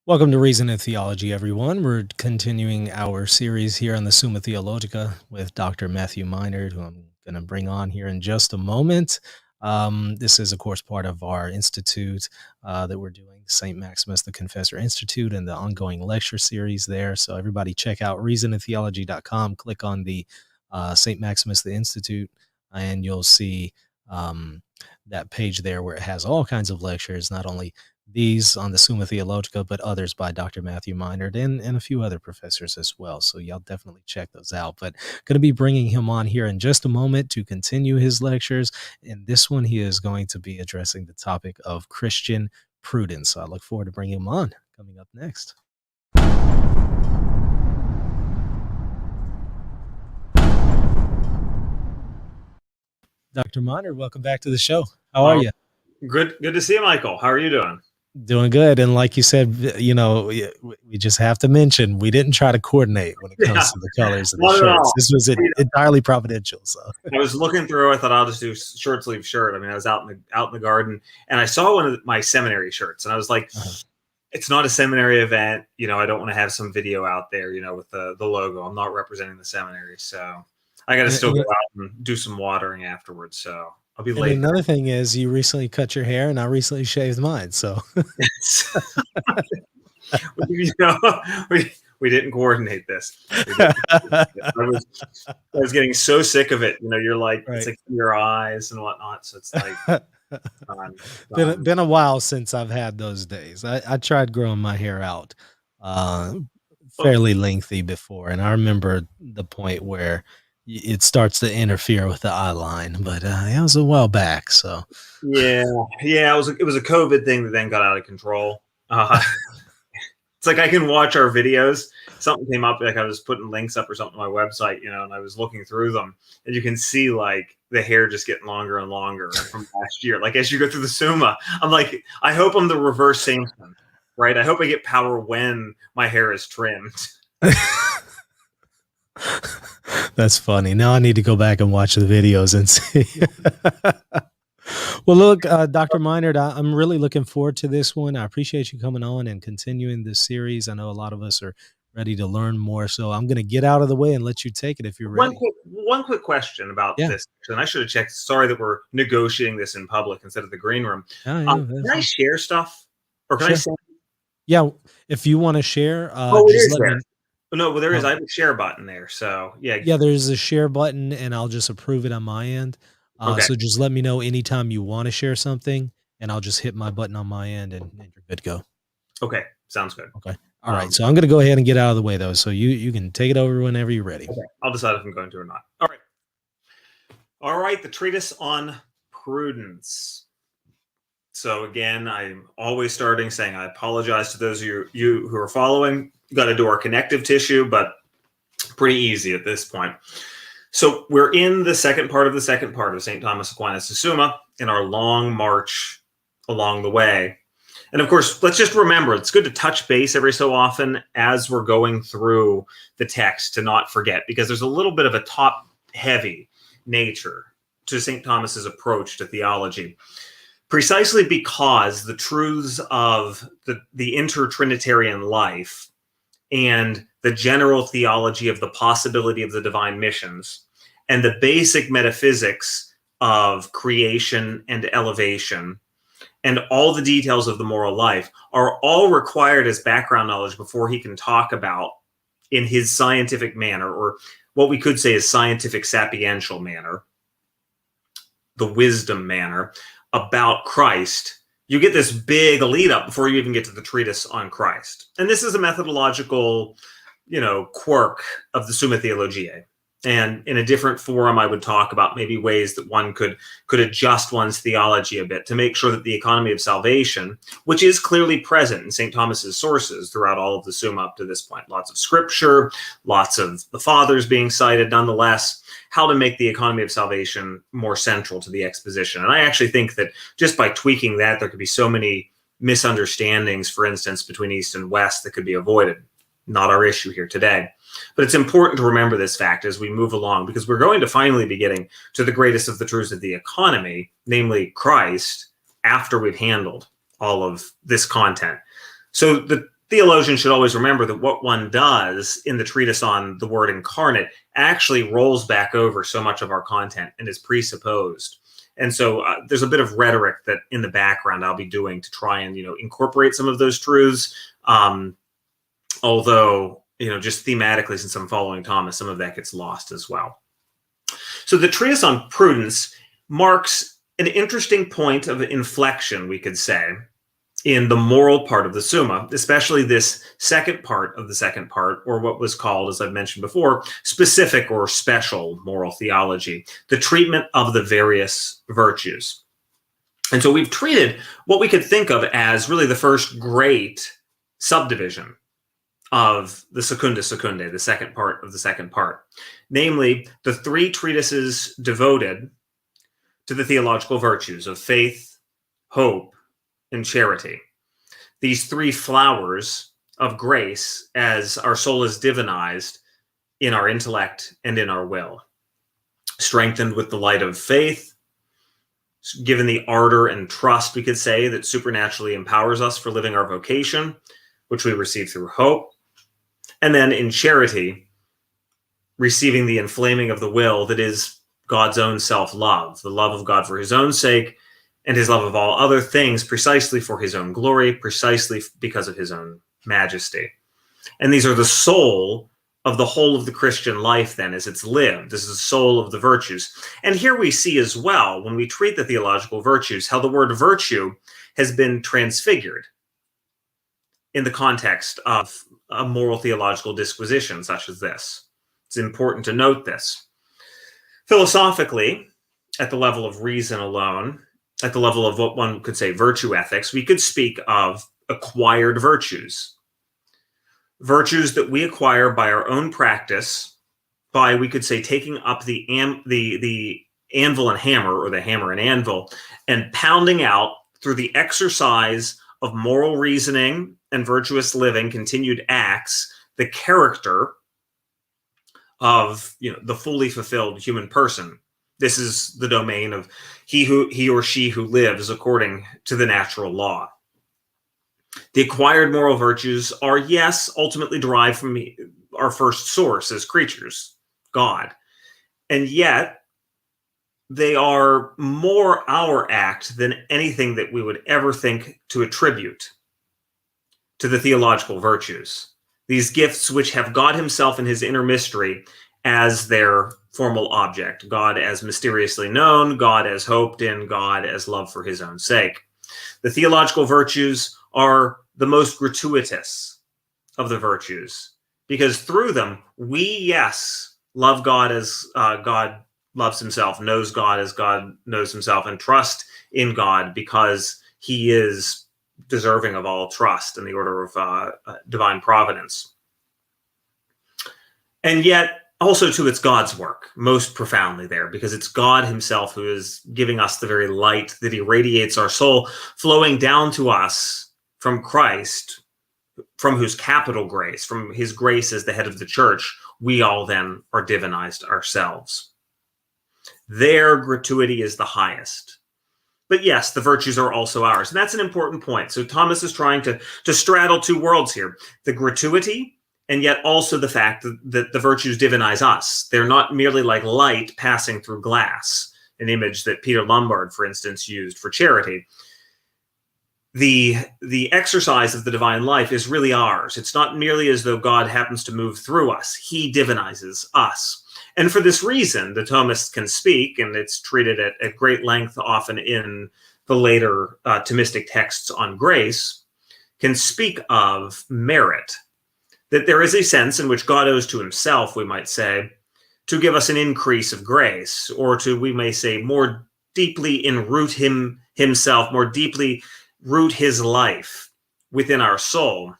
Welcome to Reason and Theology, everyone. We're continuing our series here on the Summa Theologica with Dr. Matthew Minard, who I'm going to bring on here in just a moment. This is, of course, part of our institute that we're doing, St. Maximus the Confessor Institute, and the ongoing lecture series there. So everybody check out reasonandtheology.com, click on the St. Maximus the Institute, and you'll see that page there where it has all kinds of lectures, not only these on the Summa Theologica, but others by Dr. Matthew Minard and a few other professors as well. So y'all definitely check those out. But going to be bringing him on here in just a moment to continue his lectures. In this one, he is going to be addressing the topic of Christian prudence. So I look forward to bringing him on coming up next. Dr. Minard, welcome back to the show. How are you? Good to see you, Michael. How are you doing? Doing good. And like you said, you know, we just have to mention, we didn't try to coordinate when it comes to the colors of the shirts. This was entirely providential. So I was looking through, I thought I'll just do short sleeve shirt. I mean, I was out in the garden and I saw one of my seminary shirts and I was like, it's not a seminary event. You know, I don't want to have some video out there, you know, with the logo. I'm not representing the seminary. So I got to still go out and do some watering afterwards. So I'll be late. Another thing is you recently cut your hair and I recently shaved mine. So you know, we didn't coordinate this. I was getting so sick of it. You know, you're like, it's like your eyes and whatnot. So it's like been a while since I've had those days. I tried growing my hair out fairly lengthy before. And I remember the point where it starts to interfere with the eye line, but it was a while back. So yeah, it was a COVID thing that then got out of control. It's like I can watch our videos. Something came up, like I was putting links up or something on my website, you know, and I was looking through them, and you can see like the hair just getting longer and longer from last year. Like as you go through the Summa, I'm like, I hope I'm the reverse Samson, right? I hope I get power when my hair is trimmed. That's funny. Now I need to go back and watch the videos and see. Well, look, Dr. Minard, I'm really looking forward to this one. I appreciate you coming on and continuing this series. I know a lot of us are ready to learn more, so I'm going to get out of the way and let you take it if you're ready. One quick question about this, and I should have checked. Sorry that we're negotiating this in public instead of the green room. Can I share stuff, or can I say? Yeah, if you want to share, just let me. No, well, there is. I have a share button there, so yeah. Yeah, there's a share button, and I'll just approve it on my end. So just let me know anytime you want to share something, and I'll just hit my button on my end, and you're good to go. Okay, sounds good. Okay, all right. So I'm going to go ahead and get out of the way, though, so you can take it over whenever you're ready. Okay, I'll decide if I'm going to or not. All right. The treatise on prudence. So again, I'm always starting saying I apologize to those of you who are following. Got to do our connective tissue, but pretty easy at this point. So we're in the second part of St. Thomas Aquinas' Summa in our long march along the way. And of course, let's just remember, it's good to touch base every so often as we're going through the text to not forget, because there's a little bit of a top-heavy nature to St. Thomas's approach to theology. Precisely because the truths of the inter-Trinitarian life and the general theology of the possibility of the divine missions and the basic metaphysics of creation and elevation and all the details of the moral life are all required as background knowledge before he can talk about, in his scientific manner, or what we could say is scientific sapiential manner, the wisdom manner, about Christ. You get this big lead up before you even get to the treatise on Christ. And this is a methodological, quirk of the Summa Theologiae. And in a different forum, I would talk about maybe ways that one could adjust one's theology a bit to make sure that the economy of salvation, which is clearly present in St. Thomas's sources throughout all of the Summa up to this point, lots of scripture, lots of the fathers being cited nonetheless, how to make the economy of salvation more central to the exposition. And I actually think that just by tweaking that, there could be so many misunderstandings, for instance, between East and West that could be avoided. Not our issue here today. But it's important to remember this fact as we move along, because we're going to finally be getting to the greatest of the truths of the economy, namely Christ, after we've handled all of this content. So the theologians should always remember that what one does in the treatise on the Word incarnate actually rolls back over so much of our content and is presupposed. And so there's a bit of rhetoric that in the background I'll be doing to try and, incorporate some of those truths. Although, just thematically, since I'm following Thomas, some of that gets lost as well. So the treatise on prudence marks an interesting point of inflection, we could say, in the moral part of the Summa, especially this second part of the second part, or what was called, as I've mentioned before, specific or special moral theology, the treatment of the various virtues. And so we've treated what we could think of as really the first great subdivision of the Secunda Secundae, the second part of the second part, namely the three treatises devoted to the theological virtues of faith, hope, and charity. These three flowers of grace as our soul is divinized in our intellect and in our will, strengthened with the light of faith, given the ardor and trust, we could say, that supernaturally empowers us for living our vocation, which we receive through hope. And then in charity, receiving the inflaming of the will that is God's own self-love, the love of God for his own sake, and his love of all other things precisely for his own glory, precisely because of his own majesty. And these are the soul of the whole of the Christian life then as it's lived. This is the soul of the virtues. And here we see as well, when we treat the theological virtues, how the word virtue has been transfigured in the context of a moral theological disquisition such as this. It's important to note this. Philosophically, at the level of reason alone, at the level of what one could say virtue ethics, we could speak of acquired virtues. Virtues that we acquire by our own practice, by, we could say, taking up the anvil and hammer, or the hammer and anvil, and pounding out through the exercise of moral reasoning and virtuous living, continued acts, the character of the fully fulfilled human person. This is the domain of he or she who lives according to the natural law. The acquired moral virtues are, yes, ultimately derived from our first source as creatures, God. And yet, they are more our act than anything that we would ever think to attribute to the theological virtues. These gifts which have God himself in his inner mystery as their formal object, God as mysteriously known, God as hoped in, God as love for his own sake. The theological virtues are the most gratuitous of the virtues, because through them, we, yes, love God as God loves himself, knows God as God knows himself, and trust in God because he is deserving of all trust in the order of divine providence. And yet, also, too, it's God's work most profoundly there, because it's God himself who is giving us the very light that irradiates our soul, flowing down to us from Christ, from whose capital grace, from his grace as the head of the church, we all then are divinized ourselves. Their gratuity is the highest. But yes, the virtues are also ours. And that's an important point. So Thomas is trying to straddle two worlds here. The gratuity, and yet also the fact that the virtues divinize us. They're not merely like light passing through glass, an image that Peter Lombard, for instance, used for charity. The exercise of the divine life is really ours. It's not merely as though God happens to move through us. He divinizes us. And for this reason, the Thomists can speak, and it's treated at great length often in the later Thomistic texts on grace, can speak of merit. That there is a sense in which God owes to himself, we might say, to give us an increase of grace, or to, we may say, more deeply enroot himself, more deeply root his life within our soul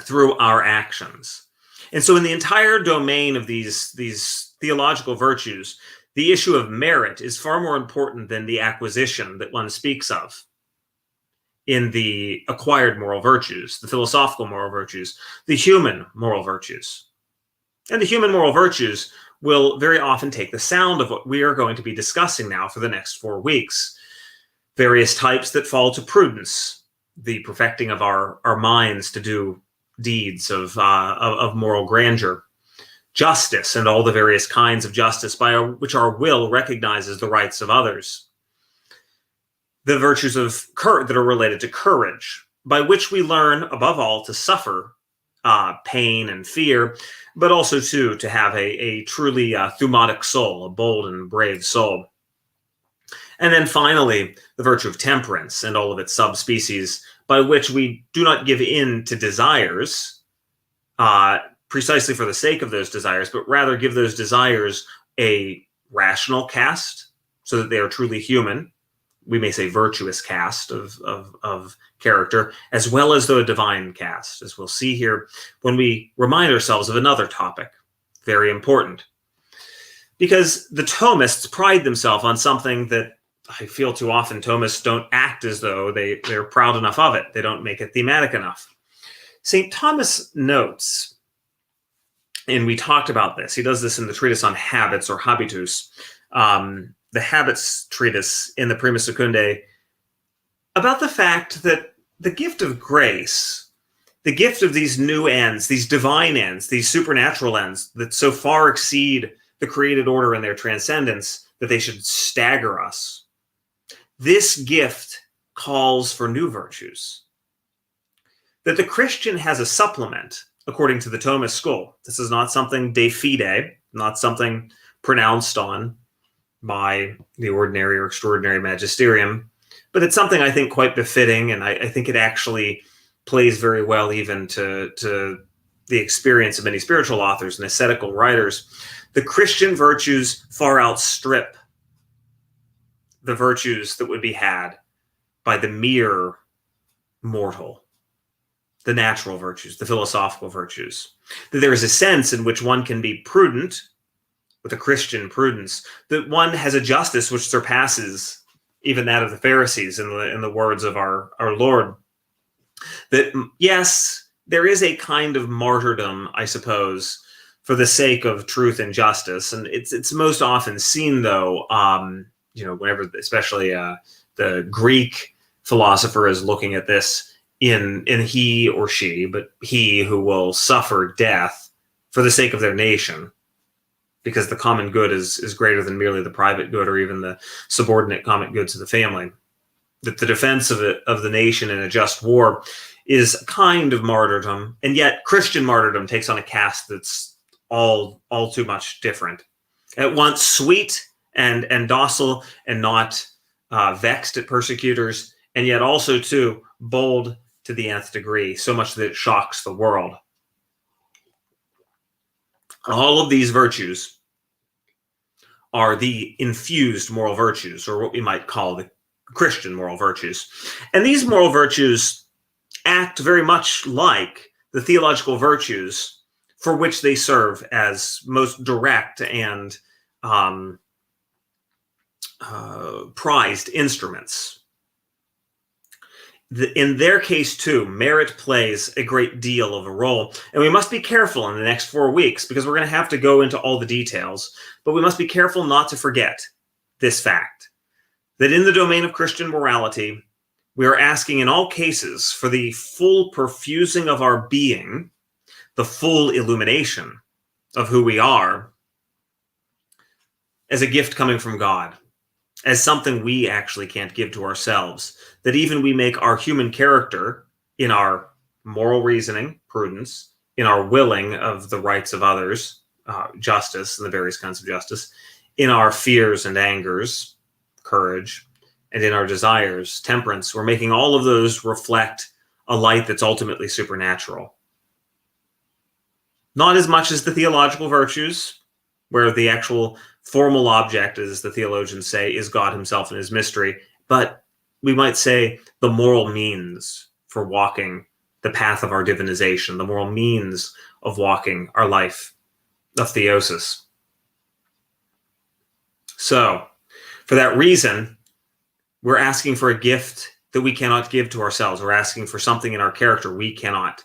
through our actions. And so in the entire domain of these theological virtues, the issue of merit is far more important than the acquisition that one speaks of in the acquired moral virtues, the philosophical moral virtues, the human moral virtues. And the human moral virtues will very often take the sound of what we are going to be discussing now for the next 4 weeks. Various types that fall to prudence, the perfecting of our minds to do deeds of moral grandeur. Justice and all the various kinds of justice by which our will recognizes the rights of others. The virtues of that are related to courage, by which we learn, above all, to suffer pain and fear, but also to have a truly thumatic soul, a bold and brave soul. And then finally, the virtue of temperance and all of its subspecies, by which we do not give in to desires precisely for the sake of those desires, but rather give those desires a rational cast so that they are truly human. We may say virtuous cast of character, as well as the divine cast, as we'll see here when we remind ourselves of another topic, very important. Because the Thomists pride themselves on something that I feel too often Thomists don't act as though they're proud enough of it. They don't make it thematic enough. St. Thomas notes, and we talked about this, he does this in the treatise on habits, or habitus, the habits treatise in the Prima Secundae, about the fact that the gift of grace, the gift of these new ends, these divine ends, these supernatural ends that so far exceed the created order in their transcendence that they should stagger us, this gift calls for new virtues. That the Christian has a supplement, according to the Thomist school. This is not something de fide, not something pronounced on by the ordinary or extraordinary magisterium, but it's something I think quite befitting, and I think it actually plays very well even to the experience of many spiritual authors and ascetical writers. The Christian virtues far outstrip the virtues that would be had by the mere mortal, the natural virtues, the philosophical virtues. That there is a sense in which one can be prudent, with a Christian prudence, that one has a justice which surpasses even that of the Pharisees, in the words of our Lord. That, yes, there is a kind of martyrdom, I suppose, for the sake of truth and justice. And it's most often seen, though, whenever, especially the Greek philosopher is looking at this in he or she, but he who will suffer death for the sake of their nation, because the common good is greater than merely the private good or even the subordinate common goods of the family. That the defense of the nation in a just war is a kind of martyrdom, and yet Christian martyrdom takes on a cast that's all too much different. At once sweet and docile and not vexed at persecutors, and yet also too bold to the nth degree, so much that it shocks the world. All of these virtues are the infused moral virtues, or what we might call the Christian moral virtues. And these moral virtues act very much like the theological virtues for which they serve as most direct and prized instruments. In their case, too, merit plays a great deal of a role. And we must be careful in the next 4 weeks, because we're going to have to go into all the details, but we must be careful not to forget this fact, that in the domain of Christian morality, we are asking in all cases for the full perfusing of our being, the full illumination of who we are, as a gift coming from God, as something we actually can't give to ourselves. That even we make our human character, in our moral reasoning, prudence, in our willing of the rights of others, justice and the various kinds of justice, in our fears and angers, courage, and in our desires, temperance, we're making all of those reflect a light that's ultimately supernatural. Not as much as the theological virtues, where the actual formal object, as the theologians say, is God himself and his mystery, but we might say the moral means for walking the path of our divinization, the moral means of walking our life of theosis. So, for that reason, we're asking for a gift that we cannot give to ourselves. We're asking for something in our character we cannot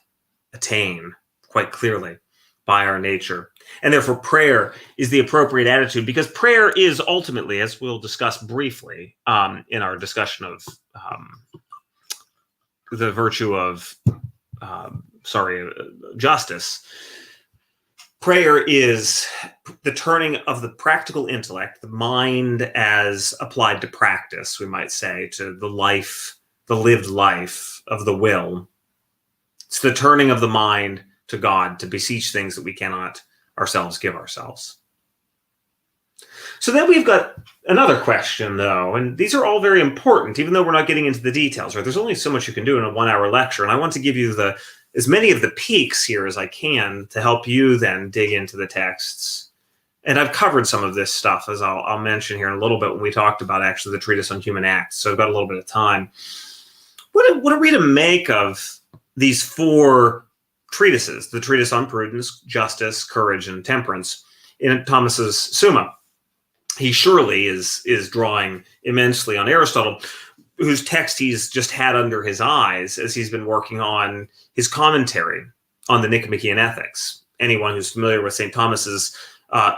attain quite clearly by our nature. And therefore, prayer is the appropriate attitude, because prayer is ultimately, as we'll discuss briefly in our discussion of the virtue of justice, prayer is the turning of the practical intellect, the mind as applied to practice, we might say, to the life, the lived life of the will. It's the turning of the mind to God to beseech things that we cannot ourselves give ourselves. So then we've got another question, though, and these are all very important, even though we're not getting into the details, right? There's only so much you can do in a 1-hour lecture, and I want to give you as many of the peaks here as I can to help you then dig into the texts. And I've covered some of this stuff, as I'll mention here in a little bit when we talked about actually the Treatise on Human Acts, so I've got a little bit of time. What are we to make of these 4 treatises, the Treatise on Prudence, Justice, Courage, and Temperance, in Thomas's Summa? He surely is drawing immensely on Aristotle, whose text he's just had under his eyes as he's been working on his commentary on the Nicomachean Ethics. Anyone who's familiar with St. Thomas's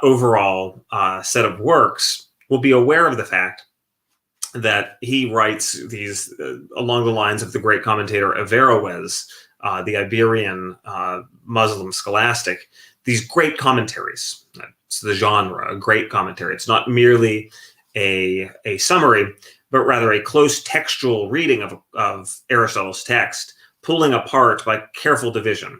overall set of works will be aware of the fact that he writes these along the lines of the great commentator Averroes, the Iberian Muslim scholastic, these great commentaries. It's the genre, a great commentary. It's not merely a summary, but rather a close textual reading of Aristotle's text, pulling apart by careful division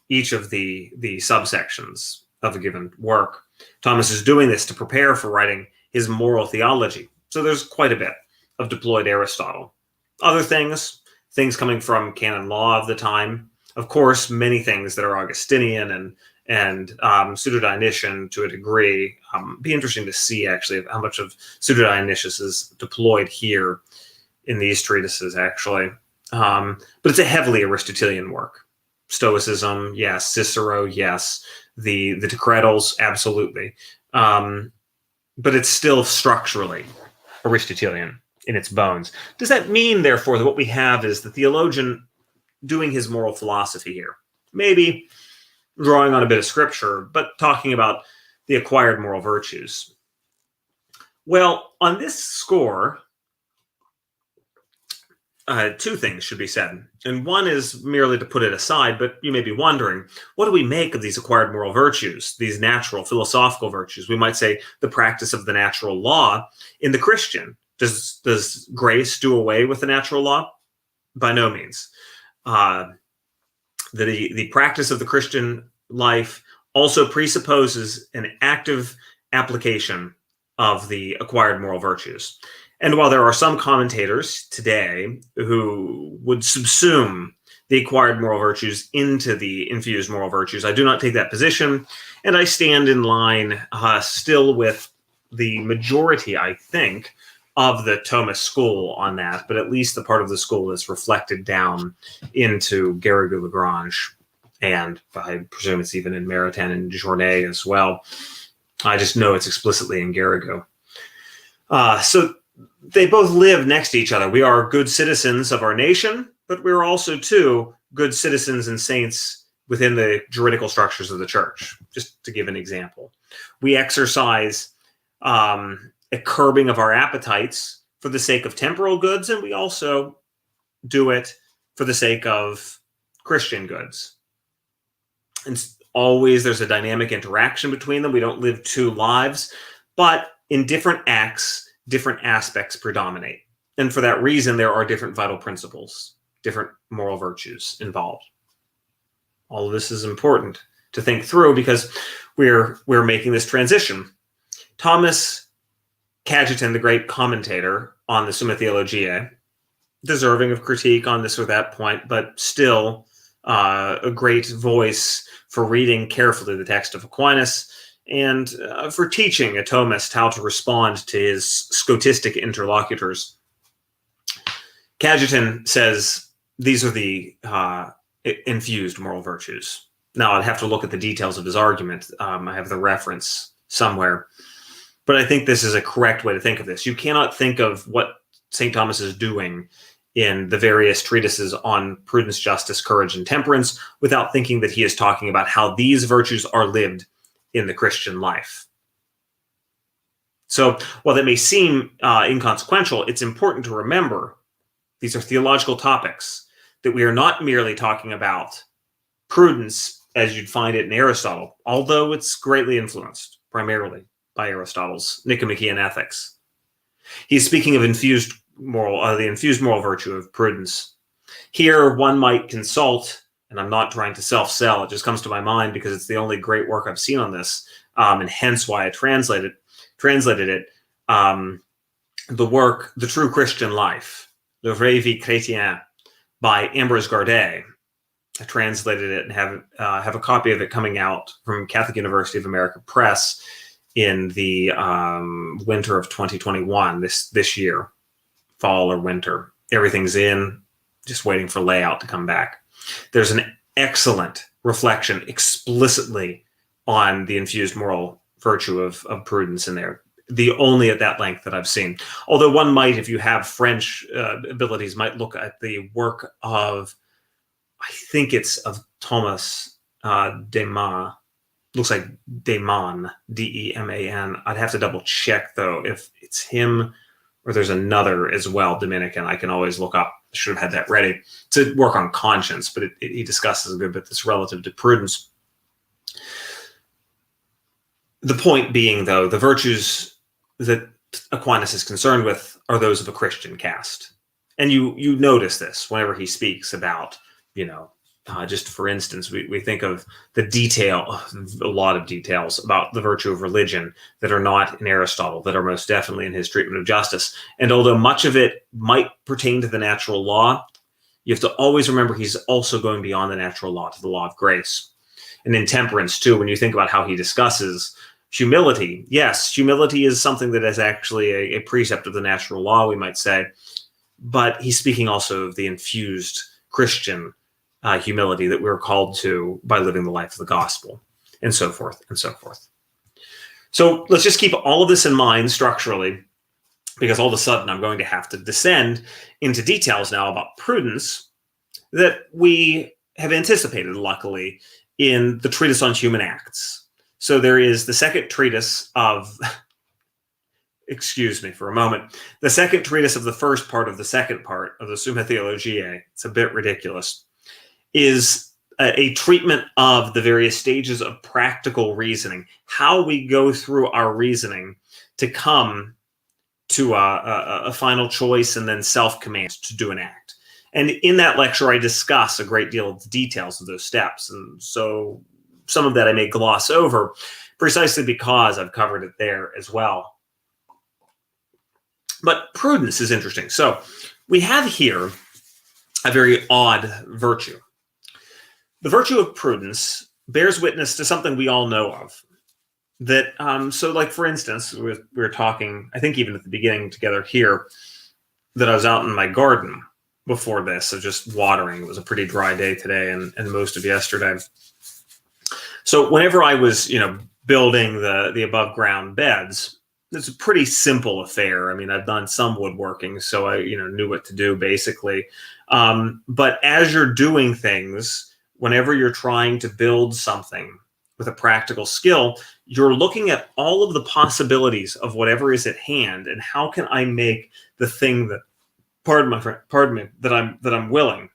each of the subsections of a given work. Thomas is doing this to prepare for writing his moral theology. So there's quite a bit of deployed Aristotle. Other things coming from canon law of the time. Of course, many things that are Augustinian and Pseudo-Dionysian to a degree. Be interesting to see actually how much of Pseudo-Dionysius is deployed here in these treatises actually. But it's a heavily Aristotelian work. Stoicism, yes. Cicero, yes. The Decretals, absolutely. But it's still structurally Aristotelian in its bones. Does that mean, therefore, that what we have is the theologian doing his moral philosophy here? Maybe drawing on a bit of scripture, but talking about the acquired moral virtues. Well, on this score, 2 things should be said. And one is merely to put it aside, but you may be wondering, what do we make of these acquired moral virtues, these natural philosophical virtues? We might say the practice of the natural law in the Christian. Does grace do away with the natural law? By no means. The practice of the Christian life also presupposes an active application of the acquired moral virtues. And while there are some commentators today who would subsume the acquired moral virtues into the infused moral virtues, I do not take that position, and I stand in line still with the majority, I think, of the Thomist school on that, but at least the part of the school that's reflected down into Garrigou-Lagrange, and I presume it's even in Maritain and Journet as well. I just know it's explicitly in Garrigou. So they both live next to each other. We are good citizens of our nation, but we're also, too, good citizens and saints within the juridical structures of the church, just to give an example. We exercise a curbing of our appetites for the sake of temporal goods, and we also do it for the sake of Christian goods. And always there's a dynamic interaction between them. We don't live 2 lives, but in different acts, different aspects predominate. And for that reason, there are different vital principles, different moral virtues involved. All of this is important to think through because we're making this transition. Thomas Cajetan, the great commentator on the Summa Theologiae, deserving of critique on this or that point, but still a great voice for reading carefully the text of Aquinas and for teaching a Thomist how to respond to his scotistic interlocutors. Cajetan says these are the infused moral virtues. Now, I'd have to look at the details of his argument. I have the reference somewhere. But I think this is a correct way to think of this. You cannot think of what St. Thomas is doing in the various treatises on prudence, justice, courage, and temperance without thinking that he is talking about how these virtues are lived in the Christian life. So while that may seem inconsequential, it's important to remember These are theological topics, that we are not merely talking about prudence as you'd find it in Aristotle, although it's greatly influenced primarily by Aristotle's Nicomachean Ethics. He's speaking of the infused moral virtue of prudence. Here, one might consult, and I'm not trying to self-sell, it just comes to my mind because it's the only great work I've seen on this, and hence why I translated it. The work, The True Christian Life, Le Vrai Vie Chrétien, by Ambroise Gardet. I translated it and have a copy of it coming out from Catholic University of America Press in the winter of 2021, this year, fall or winter. Everything's in, just waiting for layout to come back. There's an excellent reflection explicitly on the infused moral virtue of prudence in there. The only at that length that I've seen. Although one might, if you have French abilities, might look at the work of, I think it's of Thomas Deman. Looks like Deman, D-E-M-A-N. I'd have to double check though if it's him or there's another as well, Dominican. I can always look up. I should have had that ready to work on conscience, but he discusses a good bit this relative to prudence. The point being, though, the virtues that Aquinas is concerned with are those of a Christian caste. And you notice this whenever he speaks about, just for instance, we think of the detail, a lot of details about the virtue of religion that are not in Aristotle, that are most definitely in his treatment of justice. And although much of it might pertain to the natural law, you have to always remember he's also going beyond the natural law to the law of grace. And in Temperance, too, when you think about how he discusses humility, yes, humility is something that is actually a precept of the natural law, we might say, but he's speaking also of the infused Christian humility that we're called to by living the life of the gospel, and so forth and so forth. So let's just keep all of this in mind structurally, because all of a sudden I'm going to have to descend into details now about prudence that we have anticipated, luckily, in the Treatise on Human Acts. So there is the second treatise of, excuse me for a moment, the second treatise of the first part of the second part of the Summa Theologica, it's a bit ridiculous, is a treatment of the various stages of practical reasoning, how we go through our reasoning to come to a final choice and then self-command to do an act. And in that lecture, I discuss a great deal of the details of those steps. And so some of that I may gloss over precisely because I've covered it there as well. But prudence is interesting. So we have here a very odd virtue. The virtue of prudence bears witness to something we all know of. That, so like for instance, we were talking, I think even at the beginning together here, that I was out in my garden before this, so just watering. It was a pretty dry day today and most of yesterday. So whenever I was, building the above ground beds, it's a pretty simple affair. I mean, I've done some woodworking, so I, knew what to do basically. But as you're doing things, whenever you're trying to build something with a practical skill, you're looking at all of the possibilities of whatever is at hand, and how can I make the thing that, pardon me, that I'm willing.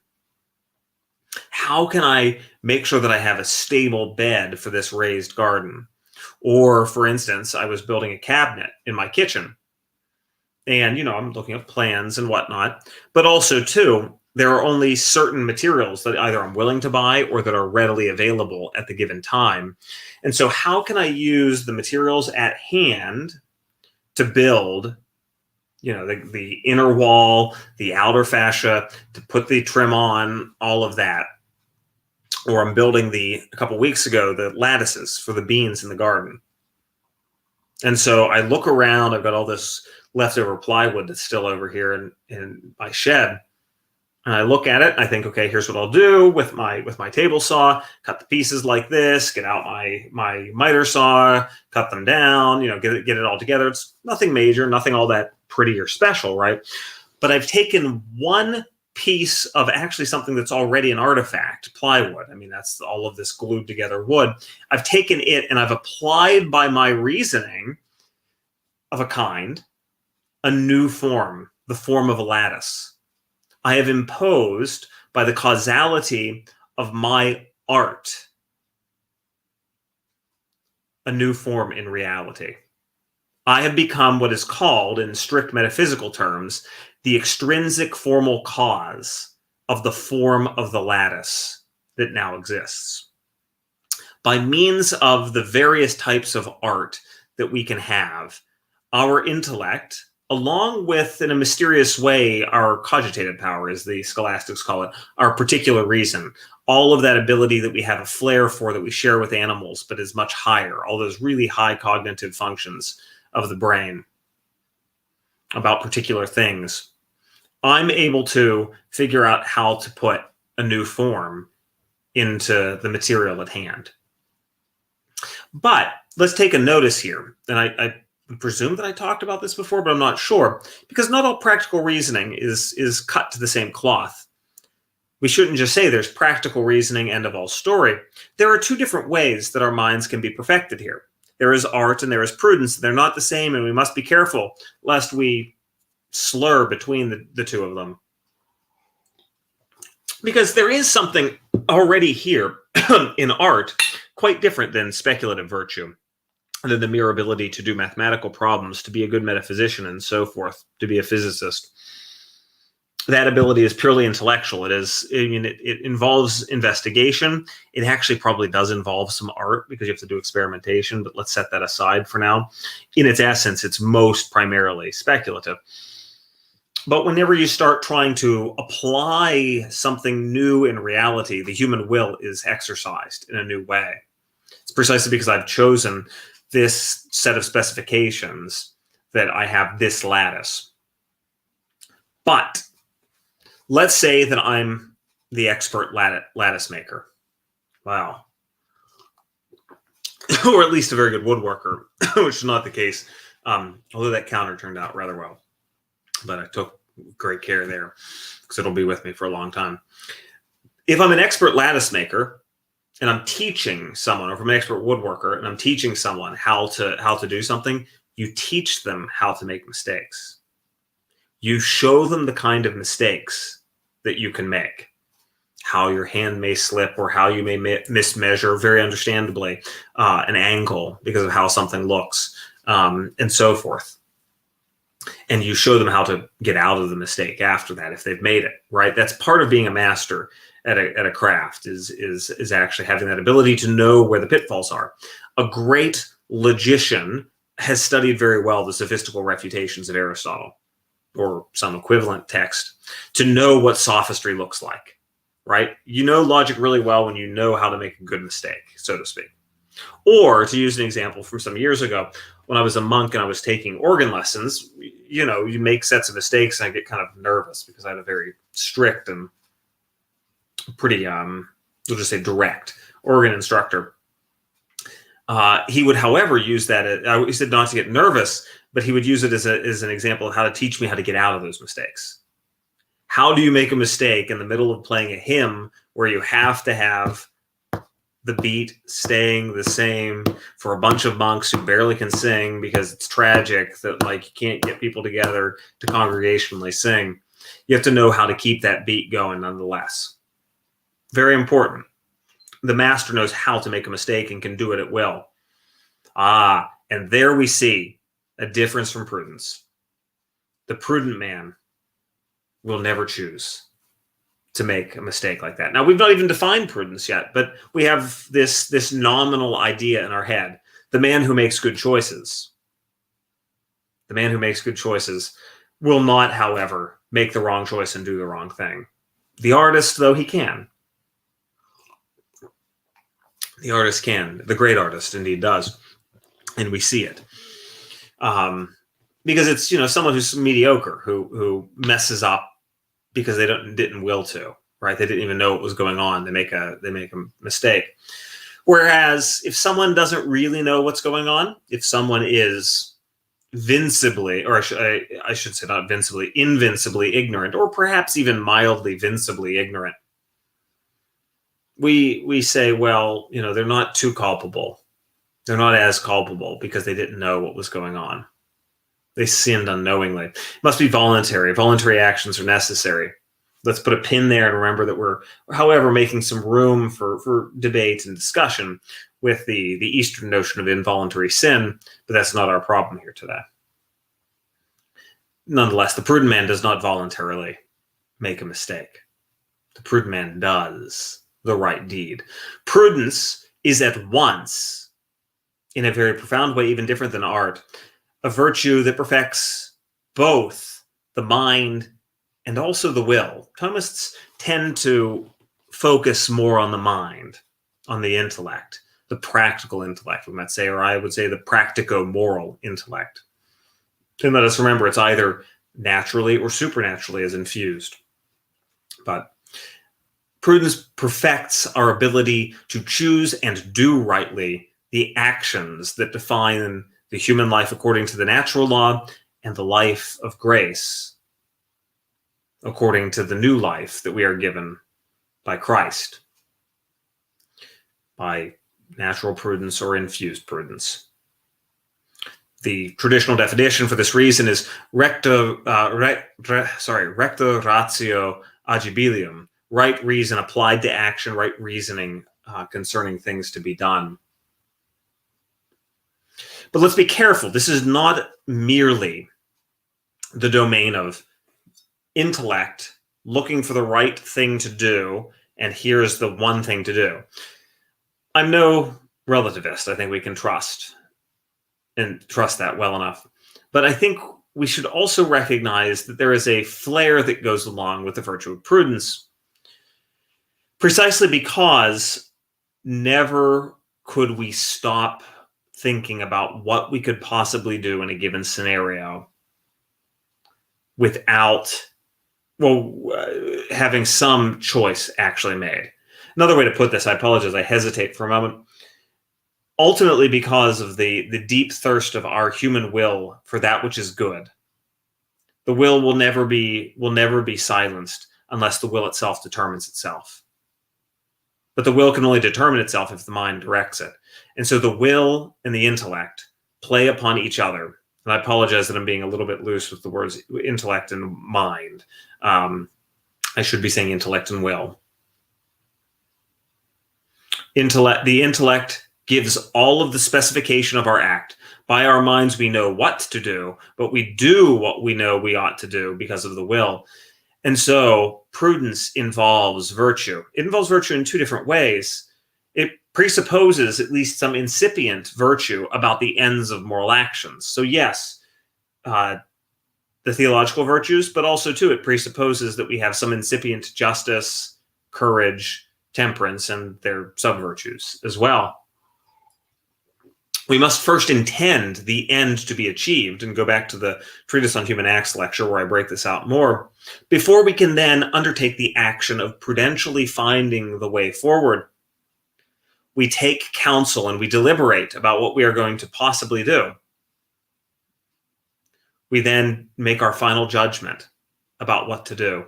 How can I make sure that I have a stable bed for this raised garden? Or, for instance, I was building a cabinet in my kitchen, and I'm looking at plans and whatnot, but also too, there are only certain materials that either I'm willing to buy or that are readily available at the given time. And so how can I use the materials at hand to build, the inner wall, the outer fascia, to put the trim on, all of that? Or I'm building a couple weeks ago, the lattices for the beans in the garden. And so I look around, I've got all this leftover plywood that's still over here in my shed. And I look at it, and I think, okay, here's what I'll do with my table saw: cut the pieces like this, get out my miter saw, cut them down, get it all together. It's nothing major, nothing all that pretty or special, right? But I've taken one piece of actually something that's already an artifact, plywood. I mean, that's all of this glued together wood. I've taken it and I've applied by my reasoning of a kind, a new form, the form of a lattice. I have imposed, by the causality of my art, a new form in reality. I have become what is called, in strict metaphysical terms, the extrinsic formal cause of the form of the lattice that now exists. By means of the various types of art that we can have, our intellect, along with, in a mysterious way, our cogitative power, as the scholastics call it, our particular reason, all of that ability that we have a flair for, that we share with animals, but is much higher, all those really high cognitive functions of the brain about particular things, I'm able to figure out how to put a new form into the material at hand. But let's take a notice here, and I presume that I talked about this before, but I'm not sure, because not all practical reasoning is cut to the same cloth. We shouldn't just say there's practical reasoning, end of all story. There are two different ways that our minds can be perfected here. There is art and there is prudence. They're not the same, and we must be careful lest we slur between the two of them. Because there is something already here in art quite different than speculative virtue, than the mere ability to do mathematical problems, to be a good metaphysician, and so forth, to be a physicist. That ability is purely intellectual. It involves investigation. It actually probably does involve some art because you have to do experimentation, but let's set that aside for now. In its essence, it's most primarily speculative. But whenever you start trying to apply something new in reality, the human will is exercised in a new way. It's precisely because I've chosen this set of specifications that I have this lattice. But let's say that I'm the expert lattice maker. Wow. Or at least a very good woodworker, which is not the case, although that counter turned out rather well. But I took great care there because it'll be with me for a long time. If I'm an expert lattice maker and I'm teaching someone, or if I'm an expert woodworker and I'm teaching someone how to do something, you teach them how to make mistakes. You show them the kind of mistakes that you can make, how your hand may slip or how you may mismeasure, very understandably, an angle because of how something looks, and so forth. And you show them how to get out of the mistake after that if they've made it, right? That's part of being a master at a craft, is actually having that ability to know where the pitfalls are. A great logician has studied very well the sophistical refutations of Aristotle, or some equivalent text, to know what sophistry looks like, right? You know logic really well when you know how to make a good mistake, so to speak. Or, to use an example from some years ago, when I was a monk and I was taking organ lessons, you make sets of mistakes and I get kind of nervous because I had a very strict and pretty, we'll just say direct organ instructor. He would, however, use that. He said not to get nervous, but he would use it as an example of how to teach me how to get out of those mistakes. How do you make a mistake in the middle of playing a hymn where you have to have the beat staying the same for a bunch of monks who barely can sing because it's tragic that you can't get people together to congregationally sing? You have to know how to keep that beat going nonetheless. Very important. The master knows how to make a mistake and can do it at will. And there we see a difference from prudence. The prudent man will never choose to make a mistake like that. Now, we've not even defined prudence yet, but we have this nominal idea in our head. The man who makes good choices. The man who makes good choices will not, however, make the wrong choice and do the wrong thing. The artist, though, he can. The artist can. The great artist indeed does. And we see it. Because it's, someone who's mediocre, who messes up because they didn't will to, right? They didn't even know what was going on. They make a mistake. Whereas if someone doesn't really know what's going on, if someone is vincibly, or I should say not vincibly, invincibly ignorant, or perhaps even mildly vincibly ignorant, we say, well, they're not too culpable. They're not as culpable because they didn't know what was going on. They sinned unknowingly. It must be voluntary. Voluntary actions are necessary. let's put a pin there and remember that we're, however, making some room for debate and discussion with the Eastern notion of involuntary sin, but that's not our problem here today. Nonetheless, the prudent man does not voluntarily make a mistake. The prudent man does the right deed. Prudence is at once, in a very profound way, even different than art, a virtue that perfects both the mind and also the will. Thomists tend to focus more on the mind, on the intellect, the practical intellect, we might say, or I would say the practico-moral intellect. And let us remember, it's either naturally or supernaturally as infused. But prudence perfects our ability to choose and do rightly the actions that define the human life according to the natural law and the life of grace according to the new life that we are given by Christ, by natural prudence or infused prudence. The traditional definition for this reason is recto ratio agibilium, right reason applied to action, right reasoning concerning things to be done. But let's be careful. This is not merely the domain of intellect looking for the right thing to do, and here's the one thing to do. I'm no relativist. I think we can trust that well enough. But I think we should also recognize that there is a flair that goes along with the virtue of prudence, precisely because never could we stop thinking about what we could possibly do in a given scenario without having some choice actually made. Another way to put this, I apologize, I hesitate for a moment. Ultimately, because of the deep thirst of our human will for that which is good, the will will never be silenced unless the will itself determines itself. But the will can only determine itself if the mind directs it. And so the will and the intellect play upon each other. And I apologize that I'm being a little bit loose with the words intellect and mind. I should be saying intellect and will. The intellect gives all of the specification of our act. By our minds, we know what to do, but we do what we know we ought to do because of the will. And so prudence involves virtue. It involves virtue in two different ways. It presupposes at least some incipient virtue about the ends of moral actions. So yes, the theological virtues, but also too, it presupposes that we have some incipient justice, courage, temperance, and their sub-virtues as well. We must first intend the end to be achieved, and go back to the Treatise on Human Acts lecture where I break this out more, before we can then undertake the action of prudentially finding the way forward. We take counsel and we deliberate about what we are going to possibly do. We then make our final judgment about what to do.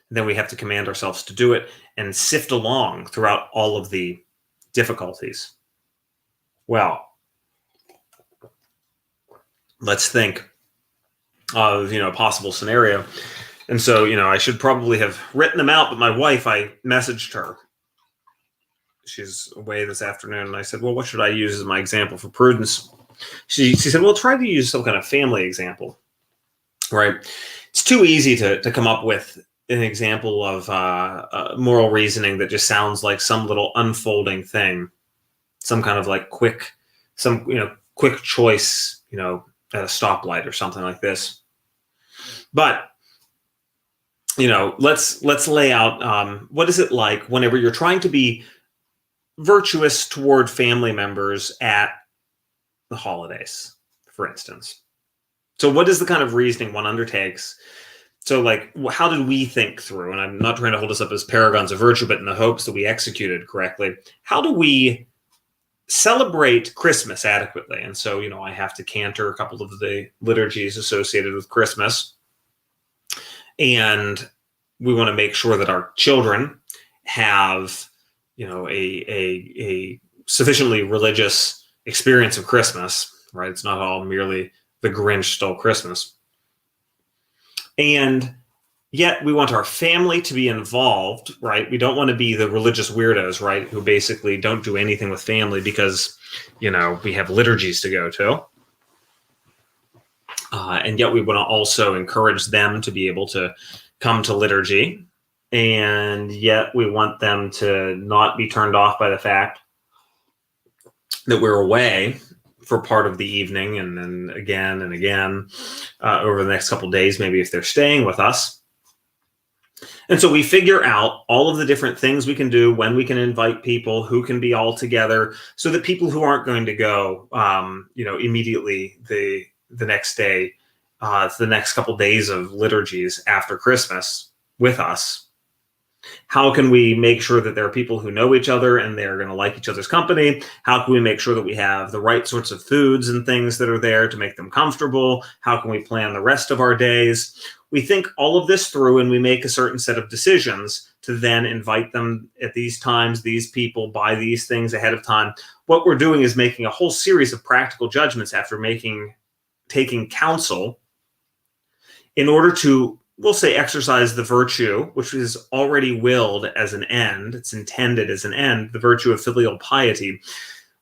And then we have to command ourselves to do it and sift along throughout all of the difficulties. Well, let's think of, a possible scenario. And so, I should probably have written them out, but my wife, I messaged her. She's away this afternoon. And I said, well, what should I use as my example for prudence? She said, well, try to use some kind of family example, right? It's too easy to come up with an example of moral reasoning that just sounds like some little unfolding thing, some kind of like quick choice, at a stoplight or something like this. But, let's lay out what is it like whenever you're trying to be virtuous toward family members at the holidays, for instance. So what is the kind of reasoning one undertakes? So how did we think through, and I'm not trying to hold us up as paragons of virtue, but in the hopes that we executed correctly, how do we celebrate Christmas adequately? And so, I have to canter a couple of the liturgies associated with Christmas. And we want to make sure that our children have, a sufficiently religious experience of Christmas, right? It's not all merely the Grinch stole Christmas. And Yet we want our family to be involved, right? We don't want to be the religious weirdos, right, who basically don't do anything with family because, we have liturgies to go to. And yet we want to also encourage them to be able to come to liturgy. And yet we want them to not be turned off by the fact that we're away for part of the evening and then again and again over the next couple of days, maybe if they're staying with us. And so we figure out all of the different things we can do, when we can invite people, who can be all together, so that people who aren't going to go, immediately the next day, the next couple of days of liturgies after Christmas with us. How can we make sure that there are people who know each other and they're going to like each other's company? How can we make sure that we have the right sorts of foods and things that are there to make them comfortable? How can we plan the rest of our days? We think all of this through and we make a certain set of decisions to then invite them at these times, these people, buy these things ahead of time. What we're doing is making a whole series of practical judgments after taking counsel in order to, we'll say, exercise the virtue, which is already willed as an end. It's intended as an end, the virtue of filial piety,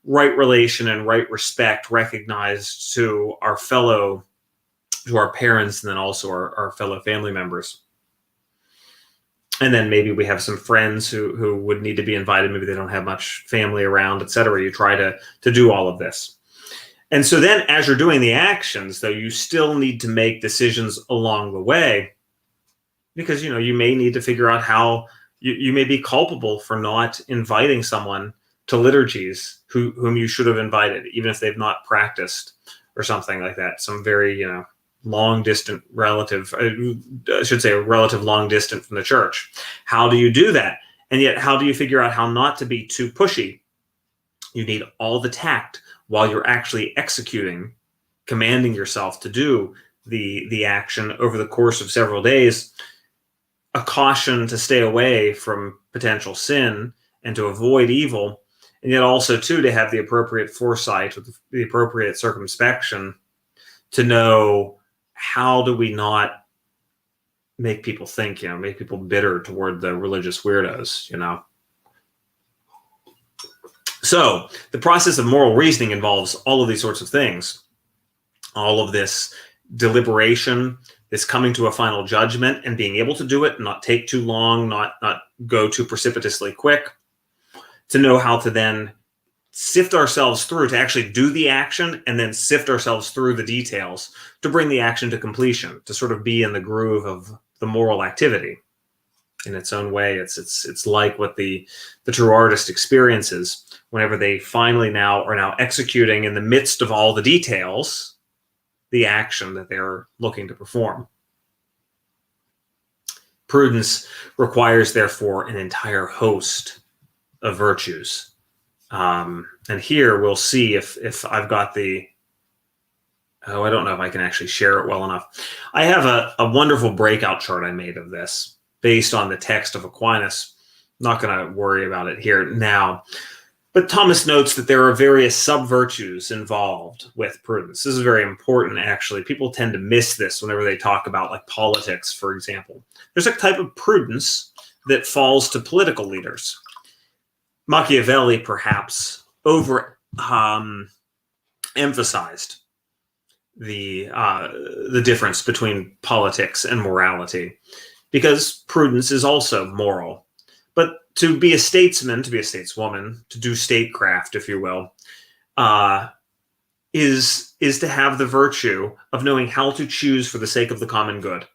right relation and right respect recognized to our parents, and then also our fellow family members. And then maybe we have some friends who would need to be invited. Maybe they don't have much family around, etc. You try to do all of this. And so then as you're doing the actions, though, you still need to make decisions along the way, because, you may need to figure out how you may be culpable for not inviting someone to liturgies whom you should have invited, even if they've not practiced or something like that. Some very, long distant relative, I should say a relative long distant from the church. How do you do that? And yet, how do you figure out how not to be too pushy? You need all the tact while you're actually executing, commanding yourself to do the action over the course of several days, a caution to stay away from potential sin and to avoid evil, and yet also, too, to have the appropriate foresight, with the appropriate circumspection to know how do we not make people think, make people bitter toward the religious weirdos, So the process of moral reasoning involves all of these sorts of things, all of this deliberation, this coming to a final judgment and being able to do it, not take too long, not go too precipitously quick, to know how to then sift ourselves through, to actually do the action and then sift ourselves through the details to bring the action to completion, to sort of be in the groove of the moral activity in its own way. It's like what the true artist experiences whenever they finally are now executing in the midst of all the details, the action that they're looking to perform. Prudence requires, therefore, an entire host of virtues. And here we'll see if I've got I don't know if I can actually share it well enough. I have a wonderful breakout chart I made of this based on the text of Aquinas. I'm not going to worry about it here now. But Thomas notes that there are various sub-virtues involved with prudence. This is very important, actually. People tend to miss this whenever they talk about, like, politics, for example. There's a type of prudence that falls to political leaders. Machiavelli, perhaps, emphasized the difference between politics and morality, because prudence is also moral. But to be a statesman, to be a stateswoman, to do statecraft, if you will, is to have the virtue of knowing how to choose for the sake of the common good,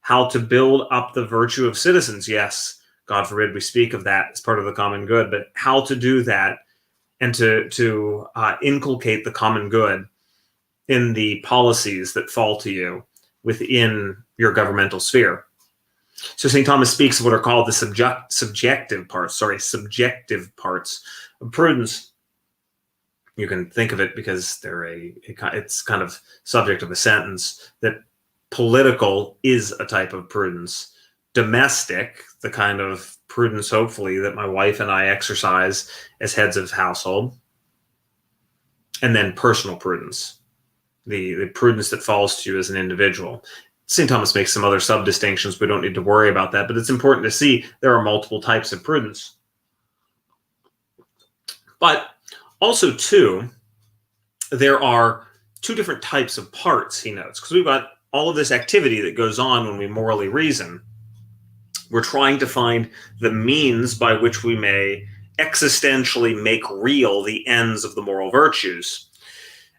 how to build up the virtue of citizens. Yes, God forbid we speak of that as part of the common good, but how to do that and to inculcate the common good in the policies that fall to you within your governmental sphere. So St. Thomas speaks of what are called the subjective parts of prudence. You can think of it, because it's kind of subject of a sentence, that political is a type of prudence. Domestic, the kind of prudence, hopefully, that my wife and I exercise as heads of household. And then personal prudence, the prudence that falls to you as an individual. St. Thomas makes some other sub-distinctions. We don't need to worry about that, but it's important to see there are multiple types of prudence. But also, too, there are two different types of parts, he notes, because we've got all of this activity that goes on when we morally reason. We're trying to find the means by which we may existentially make real the ends of the moral virtues.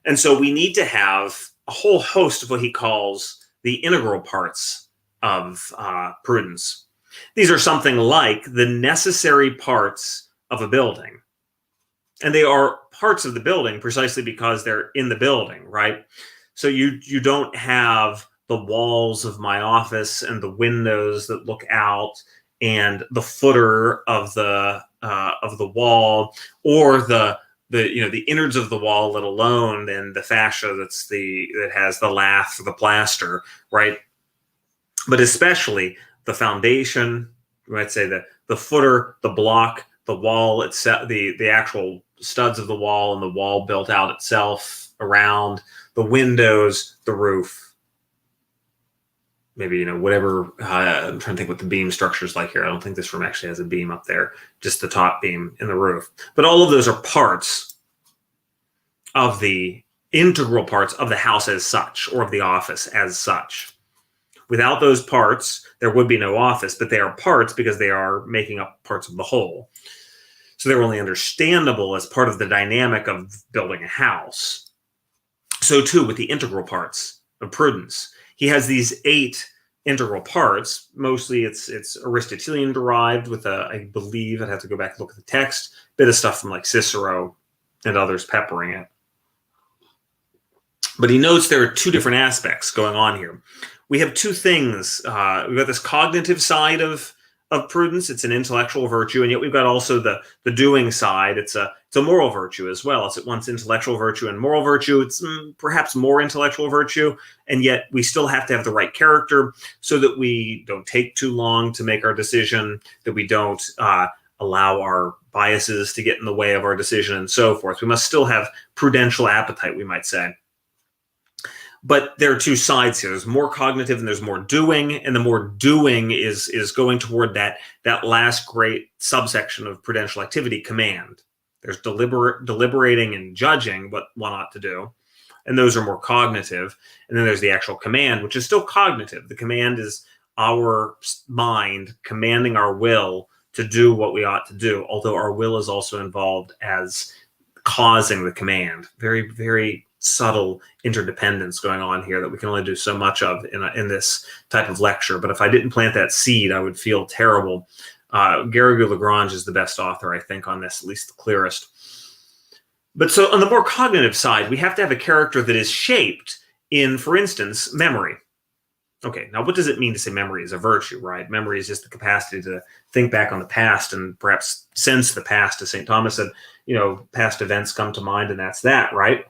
And so we need to have a whole host of what he calls the integral parts of prudence. These are something like the necessary parts of a building. And they are parts of the building precisely because they're in the building, right? So you don't have the walls of my office and the windows that look out and the footer of the wall, or the innards of the wall, let alone then the fascia that has the lath or the plaster, right? But especially the foundation, you might say the footer, the block, the wall itself, the actual studs of the wall and the wall built out itself around, the windows, the roof. Maybe, whatever, I'm trying to think what the beam structure is like here. I don't think this room actually has a beam up there, just the top beam in the roof. But all of those are parts of the integral parts of the house as such, or of the office as such. Without those parts, there would be no office, but they are parts because they are making up parts of the whole. So they're only understandable as part of the dynamic of building a house. So too with the integral parts of prudence. He has these 8 integral parts. Mostly it's Aristotelian derived with I believe, I'd have to go back and look at the text, bit of stuff from like Cicero and others peppering it. But he notes there are 2 different aspects going on here. We have 2 things. We've got this cognitive side of prudence. It's an intellectual virtue, and yet we've got also the doing side. It's a moral virtue as well. It's at once intellectual virtue and moral virtue. It's perhaps more intellectual virtue, and yet we still have to have the right character so that we don't take too long to make our decision, that we don't allow our biases to get in the way of our decision, and so forth. We must still have prudential appetite, we might say. But there are 2 sides here. There's more cognitive and there's more doing, and the more doing is going toward that last great subsection of prudential activity, command. There's deliberating and judging what one ought to do, and those are more cognitive. And then there's the actual command, which is still cognitive. The command is our mind commanding our will to do what we ought to do, although our will is also involved as causing the command. Very, very subtle interdependence going on here that we can only do so much of in this type of lecture. But if I didn't plant that seed, I would feel terrible. Garrigou-Lagrange is the best author, I think, on this, at least the clearest. But so on the more cognitive side, we have to have a character that is shaped in, for instance, memory. Okay, now what does it mean to say memory is a virtue, right? Memory is just the capacity to think back on the past and perhaps sense the past, as St. Thomas said, past events come to mind, and that's that, right?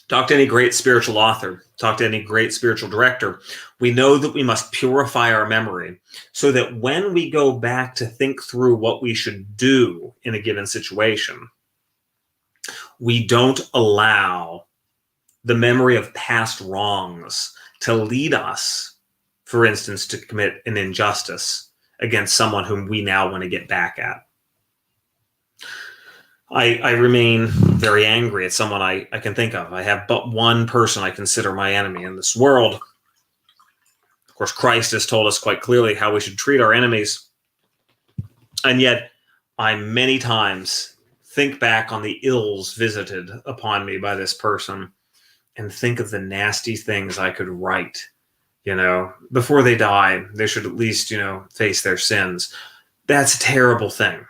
Talk to any great spiritual author, talk to any great spiritual director. We know that we must purify our memory so that when we go back to think through what we should do in a given situation, we don't allow the memory of past wrongs to lead us, for instance, to commit an injustice against someone whom we now want to get back at. I remain very angry at someone I can think of. I have but one person I consider my enemy in this world. Of course, Christ has told us quite clearly how we should treat our enemies. And yet, I many times think back on the ills visited upon me by this person and think of the nasty things I could write. Before they die, they should at least, face their sins. That's a terrible thing.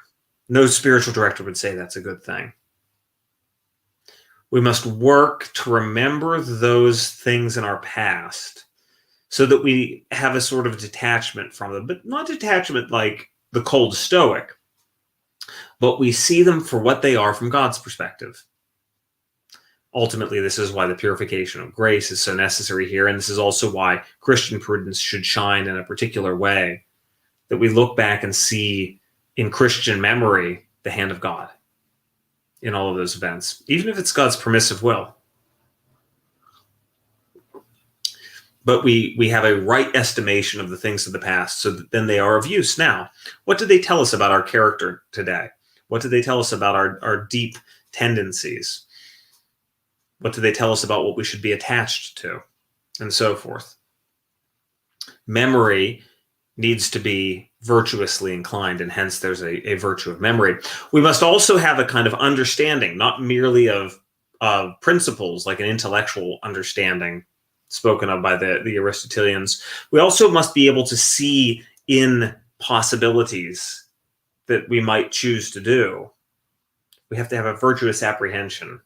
No spiritual director would say that's a good thing. We must work to remember those things in our past so that we have a sort of detachment from them, but not detachment like the cold Stoic, but we see them for what they are from God's perspective. Ultimately, this is why the purification of grace is so necessary here, and this is also why Christian prudence should shine in a particular way, that we look back and see in Christian memory the hand of God in all of those events, even if it's God's permissive will. but we have a right estimation of the things of the past, so that then they are of use now. What do they tell us about our character today? What do they tell us about our deep tendencies? What do they tell us about what we should be attached to, and so forth? Memory needs to be virtuously inclined, and hence there's a virtue of memory. We must also have a kind of understanding, not merely of principles, like an intellectual understanding spoken of by the Aristotelians. We also must be able to see in possibilities that we might choose to do. We have to have a virtuous apprehension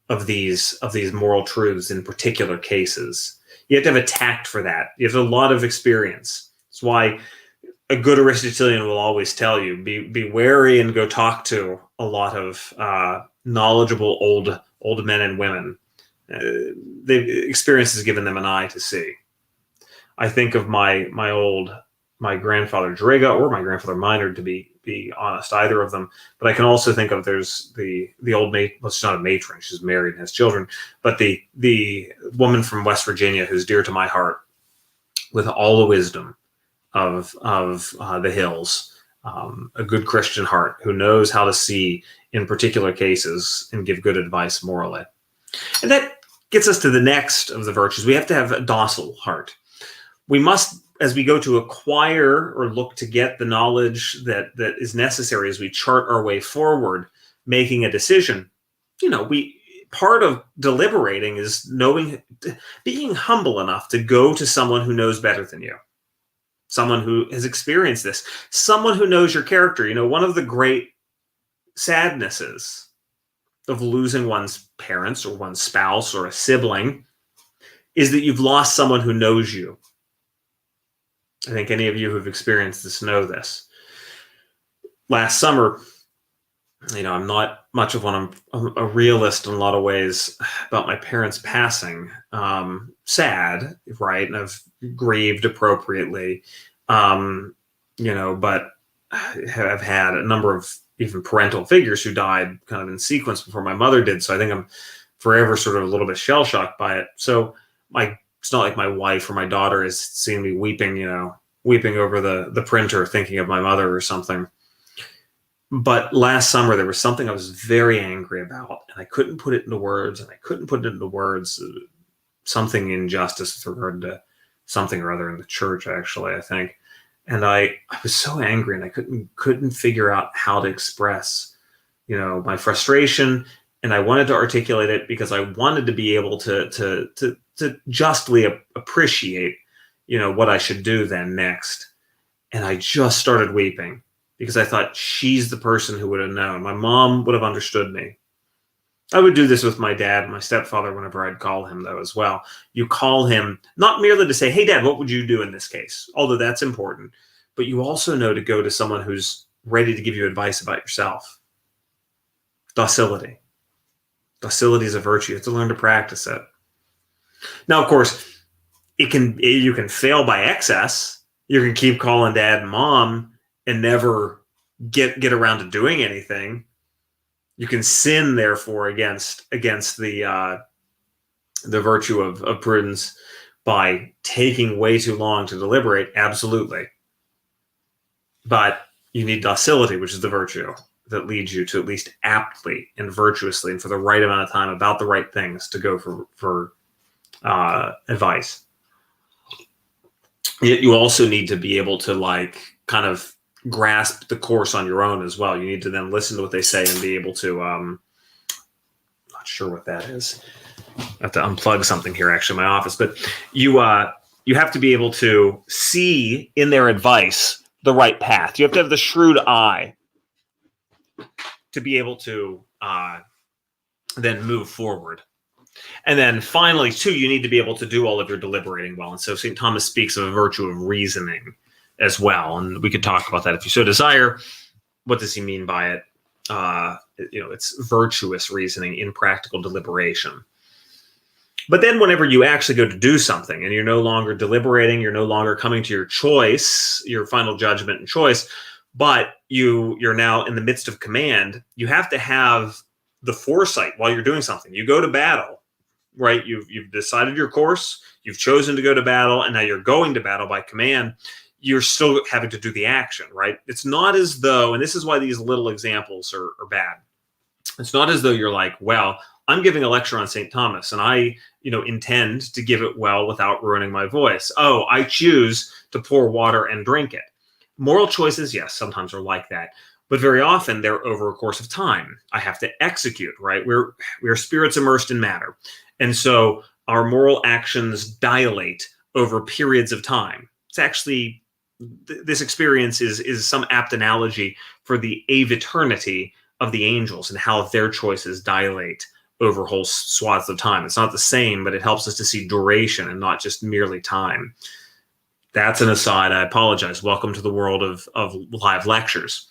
of these moral truths in particular cases. You have to have a tact for that. You have a lot of experience. That's why a good Aristotelian will always tell you, be wary and go talk to a lot of knowledgeable old men and women. The experience has given them an eye to see. I think of my grandfather Driga or my grandfather Minard, to be honest, either of them. But I can also think of there's the old mate. Well, she's not a matron; she's married and has children. But the woman from West Virginia who's dear to my heart, with all the wisdom of the hills, a good Christian heart who knows how to see in particular cases and give good advice morally. And that gets us to the next of the virtues. We have to have a docile heart. We must, as we go to acquire or look to get the knowledge that is necessary as we chart our way forward, making a decision, part of deliberating is being humble enough to go to someone who knows better than you, someone who has experienced this, someone who knows your character. One of the great sadnesses of losing one's parents or one's spouse or a sibling is that you've lost someone who knows you. I think any of you who've experienced this know this. Last summer, I'm not much of one. I'm a realist in a lot of ways about my parents passing. Sad, right? And I've grieved appropriately, but I've had a number of even parental figures who died kind of in sequence before my mother did. So I think I'm forever sort of a little bit shell-shocked by it. So it's not like my wife or my daughter has seen me weeping over the printer thinking of my mother or something. But last summer, there was something I was very angry about, and I couldn't put it into words, something injustice with regard to something or other in the church, actually, I think. And I was so angry, and I couldn't figure out how to express, my frustration. And I wanted to articulate it because I wanted to be able to justly appreciate, what I should do then next. And I just started weeping because I thought, she's the person who would have known. My mom would have understood me. I would do this with my dad and my stepfather whenever I'd call him, though, as well. You call him not merely to say, hey, Dad, what would you do in this case? Although that's important. But you also know to go to someone who's ready to give you advice about yourself. Docility. Docility is a virtue. You have to learn to practice it. Now, of course, you can fail by excess. You can keep calling Dad and Mom and never get around to doing anything. You can sin, therefore, against the virtue of prudence by taking way too long to deliberate. Absolutely. But you need docility, which is the virtue that leads you to at least aptly and virtuously and for the right amount of time about the right things to go for advice. Yet you also need to be able to kind of grasp the course on your own as well. You need to then listen to what they say and be able to, not sure what that is. I have to unplug something here, actually, in my office. But you have to be able to see in their advice the right path. You have to have the shrewd eye to be able to then move forward. And then finally, too, you need to be able to do all of your deliberating well. And so St. Thomas speaks of a virtue of reasoning as well. And we could talk about that if you so desire. What does he mean by it? It's virtuous reasoning in practical deliberation. But then whenever you actually go to do something and you're no longer deliberating, you're no longer coming to your choice, your final judgment and choice, but you're now in the midst of command, you have to have the foresight while you're doing something. You go to battle. right? You've decided your course, you've chosen to go to battle, and now you're going to battle by command. You're still having to do the action, right? It's not as though, and this is why these little examples are bad. It's not as though you're like, well, I'm giving a lecture on St. Thomas, and I, intend to give it well without ruining my voice. Oh, I choose to pour water and drink it. Moral choices, yes, sometimes are like that, but very often they're over a course of time. I have to execute, right? We're spirits immersed in matter, and so our moral actions dilate over periods of time. It's actually, this experience is some apt analogy for the aviternity of the angels and how their choices dilate over whole swaths of time. It's not the same, but it helps us to see duration and not just merely time. That's an aside. I apologize. Welcome to the world of live lectures.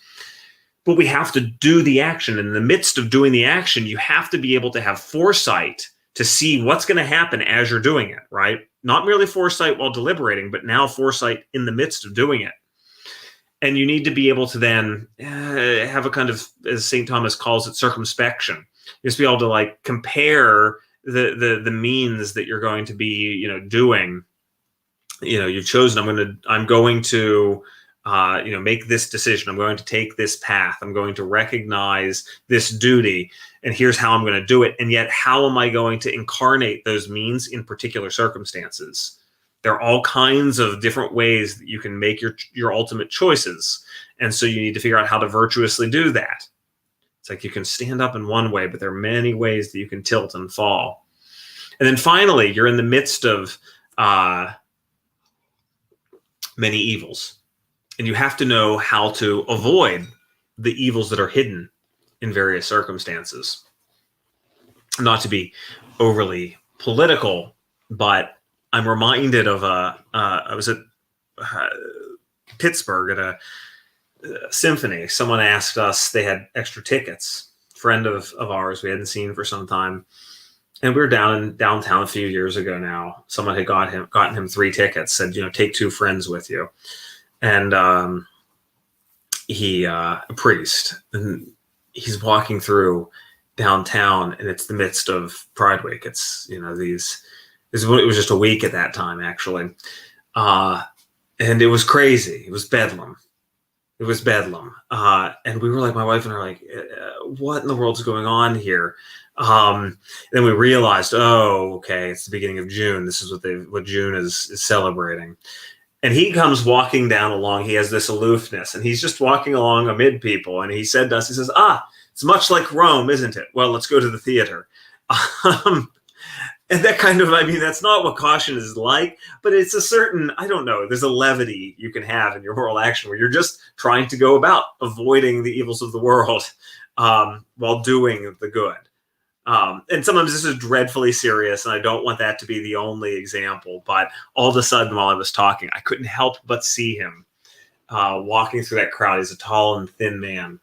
But we have to do the action. In the midst of doing the action, you have to be able to have foresight to see what's going to happen as you're doing it, right? Not merely foresight while deliberating, but now foresight in the midst of doing it. And you need to be able to then have a kind of, as St. Thomas calls it, circumspection. You just be able to compare the means that you're going to be, doing. You've chosen, I'm going to make this decision. I'm going to take this path. I'm going to recognize this duty, and here's how I'm going to do it. And yet, how am I going to incarnate those means in particular circumstances? There are all kinds of different ways that you can make your ultimate choices. And so you need to figure out how to virtuously do that. It's like you can stand up in one way, but there are many ways that you can tilt and fall. And then finally, you're in the midst of many evils. And you have to know how to avoid the evils that are hidden in various circumstances. Not to be overly political, but I'm reminded of I was at Pittsburgh at a symphony. Someone asked us, they had extra tickets, friend of ours we hadn't seen for some time. And we were downtown a few years ago now. Someone had gotten him 3 tickets, said, take 2 friends with you. And he, a priest, and he's walking through downtown, and it's the midst of Pride Week. It's, it was just a week at that time, actually. And it was crazy. It was bedlam. And we were like, my wife and I are like, what in the world's going on here? Then we realized, oh, okay, it's the beginning of June. This is what June is celebrating. And he comes walking down along. He has this aloofness, and he's just walking along amid people. And he said to us, he says, it's much like Rome, isn't it? Well, let's go to the theater. And that kind of, that's not what caution is like, but it's a certain, I don't know, there's a levity you can have in your moral action where you're just trying to go about avoiding the evils of the world while doing the good. And sometimes this is dreadfully serious, and I don't want that to be the only example, but all of a sudden while I was talking, I couldn't help but see him walking through that crowd. He's a tall and thin man.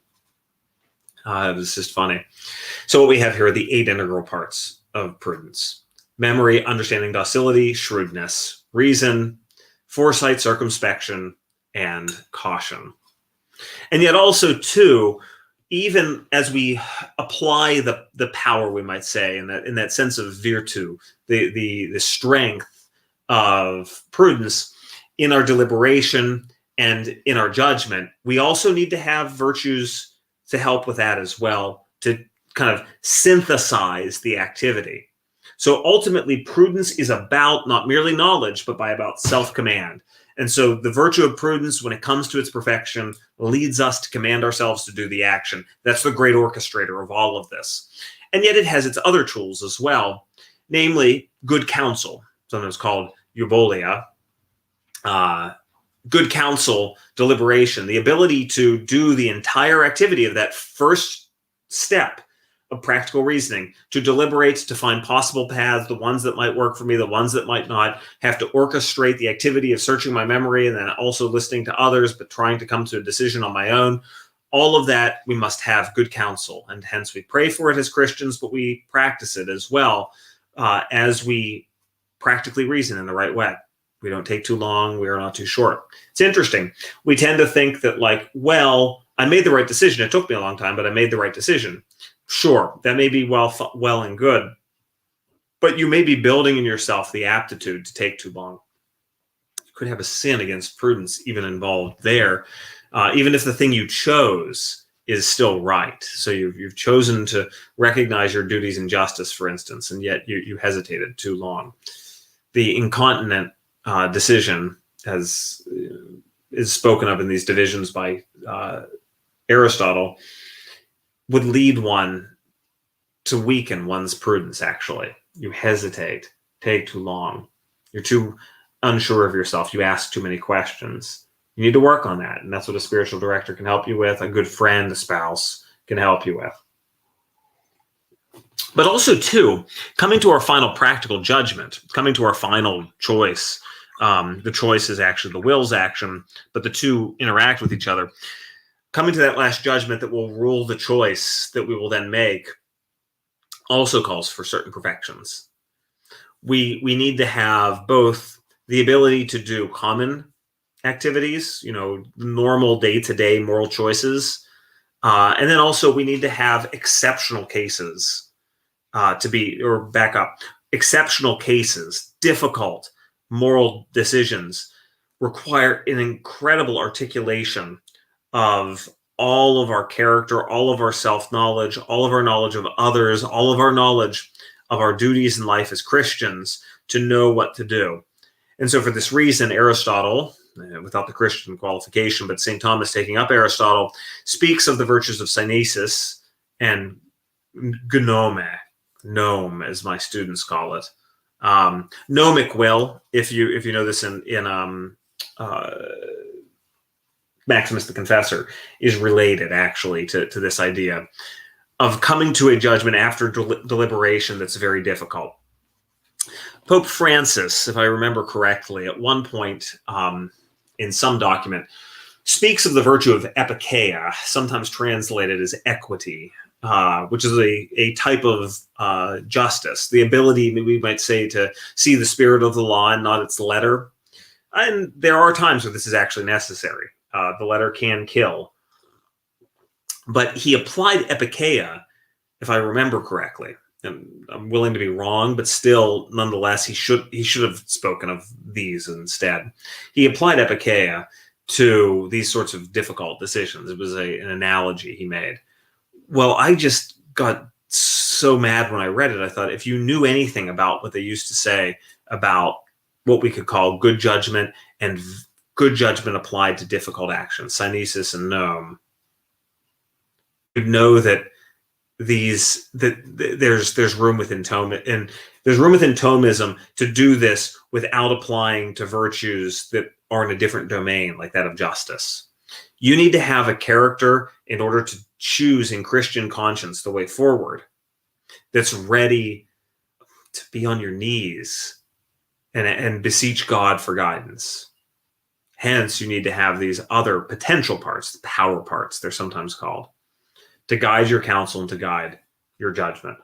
It was just funny. So what we have here are the 8 integral parts of prudence: memory, understanding, docility, shrewdness, reason, foresight, circumspection, and caution. And yet also, too, even as we apply the power, we might say, in that sense of virtue, the strength of prudence in our deliberation and in our judgment, we also need to have virtues to help with that as well, to kind of synthesize the activity. So ultimately, prudence is about not merely knowledge, but about self-command. And so the virtue of prudence, when it comes to its perfection, leads us to command ourselves to do the action. That's the great orchestrator of all of this. And yet it has its other tools as well, namely good counsel, sometimes called eubolia, good counsel, deliberation, the ability to do the entire activity of that first step of practical reasoning, to deliberate, to find possible paths, the ones that might work for me, the ones that might not, have to orchestrate the activity of searching my memory and then also listening to others, but trying to come to a decision on my own. All of that, we must have good counsel, and hence we pray for it as Christians, but we practice it as well as we practically reason in the right way. We don't take too long. We are not too short. It's interesting. We tend to think that, well, I made the right decision. It took me a long time, but I made the right decision. Sure, that may be well and good. but you may be building in yourself the aptitude to take too long. You could have a sin against prudence even involved there, even if the thing you chose is still right. So you've chosen to recognize your duties in justice, for instance, and yet you hesitated too long. The incontinent decision, as is spoken of in these divisions by Aristotle, would lead one to weaken one's prudence, actually. You hesitate, take too long. You're too unsure of yourself. You ask too many questions. You need to work on that. And that's what a spiritual director can help you with. A good friend, a spouse can help you with. But also, too, coming to our final practical judgment, coming to our final choice. The choice is actually the will's action, but the two interact with each other. Coming to that last judgment that will rule the choice that we will then make also calls for certain perfections. We need to have both the ability to do common activities, normal day-to-day moral choices, and then also we need to have exceptional cases exceptional cases, difficult moral decisions require an incredible articulation of all of our character, all of our self-knowledge, all of our knowledge of others, all of our knowledge of our duties in life as Christians to know what to do. And so for this reason, Aristotle, without the Christian qualification, but St. Thomas taking up Aristotle, speaks of the virtues of synesis and gnome, as my students call it. Gnomic will, if you know this in Maximus the Confessor, is related actually to this idea of coming to a judgment after deliberation that's very difficult. Pope Francis, if I remember correctly, at one point in some document, speaks of the virtue of epikeia, sometimes translated as equity, which is a type of justice, the ability, we might say, to see the spirit of the law and not its letter. And there are times where this is actually necessary. The letter can kill. But he applied epikeia, if I remember correctly. And I'm willing to be wrong, but still, nonetheless, he should have spoken of these instead. He applied epikeia to these sorts of difficult decisions. It was an analogy he made. Well, I just got so mad when I read it. I thought, if you knew anything about what they used to say about what we could call good judgment and good judgment applied to difficult actions, synesis and gnome, you'd know that there's room within Thomism to do this without applying to virtues that are in a different domain, like that of justice. You need to have a character in order to choose in Christian conscience the way forward, that's ready to be on your knees and beseech God for guidance. Hence, you need to have these other potential parts, power parts, they're sometimes called, to guide your counsel and to guide your judgment.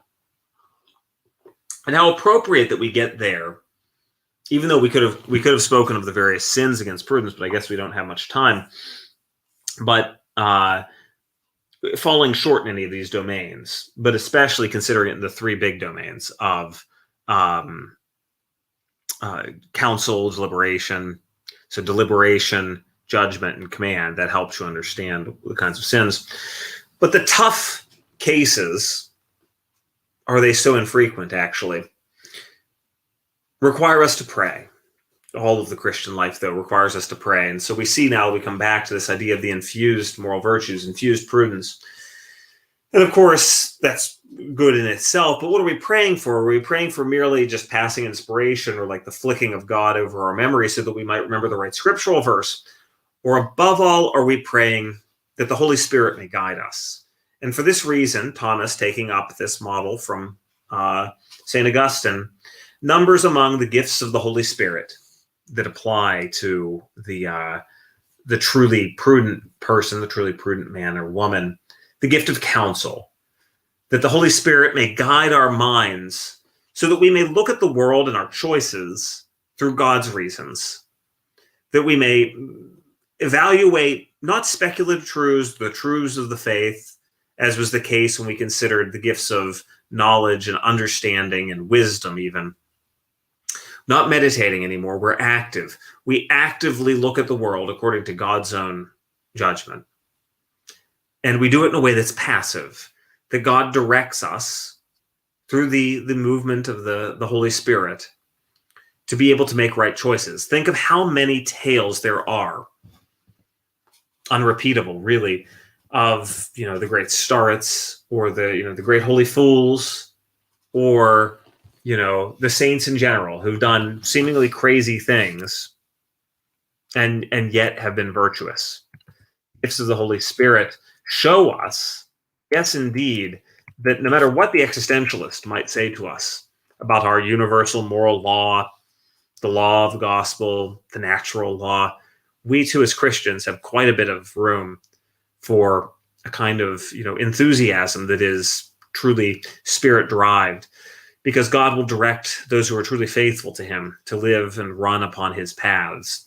And how appropriate that we get there, even though we could have spoken of the various sins against prudence, but I guess we don't have much time. But falling short in any of these domains, but especially considering the three big domains of counsel, deliberation. So deliberation, judgment, and command, that helps you understand the kinds of sins. But the tough cases, are they so infrequent actually, require us to pray. All of the Christian life, though, requires us to pray. And so we see now, we come back to this idea of the infused moral virtues, infused prudence. And of course, that's good in itself, but what are we praying for? Are we praying for merely just passing inspiration or like the flicking of God over our memory so that we might remember the right scriptural verse? Or above all, are we praying that the Holy Spirit may guide us? And for this reason, Thomas, taking up this model from St. Augustine, numbers among the gifts of the Holy Spirit that apply to the truly prudent person, the truly prudent man or woman, the gift of counsel, that the Holy Spirit may guide our minds so that we may look at the world and our choices through God's reasons, that we may evaluate not speculative truths, the truths of the faith, as was the case when we considered the gifts of knowledge and understanding and wisdom even. Not meditating anymore, we're active. We actively look at the world according to God's own judgment. And we do it in a way that's passive, that God directs us through the movement of the Holy Spirit to be able to make right choices. Think of how many tales there are, unrepeatable, really, of the great starets, or the great holy fools, or the saints in general who've done seemingly crazy things and yet have been virtuous. Gifts of the Holy Spirit show us, yes, indeed, that no matter what the existentialist might say to us about our universal moral law, the law of the gospel, the natural law, we too as Christians have quite a bit of room for a kind of enthusiasm that is truly spirit-derived, because God will direct those who are truly faithful to him to live and run upon his paths.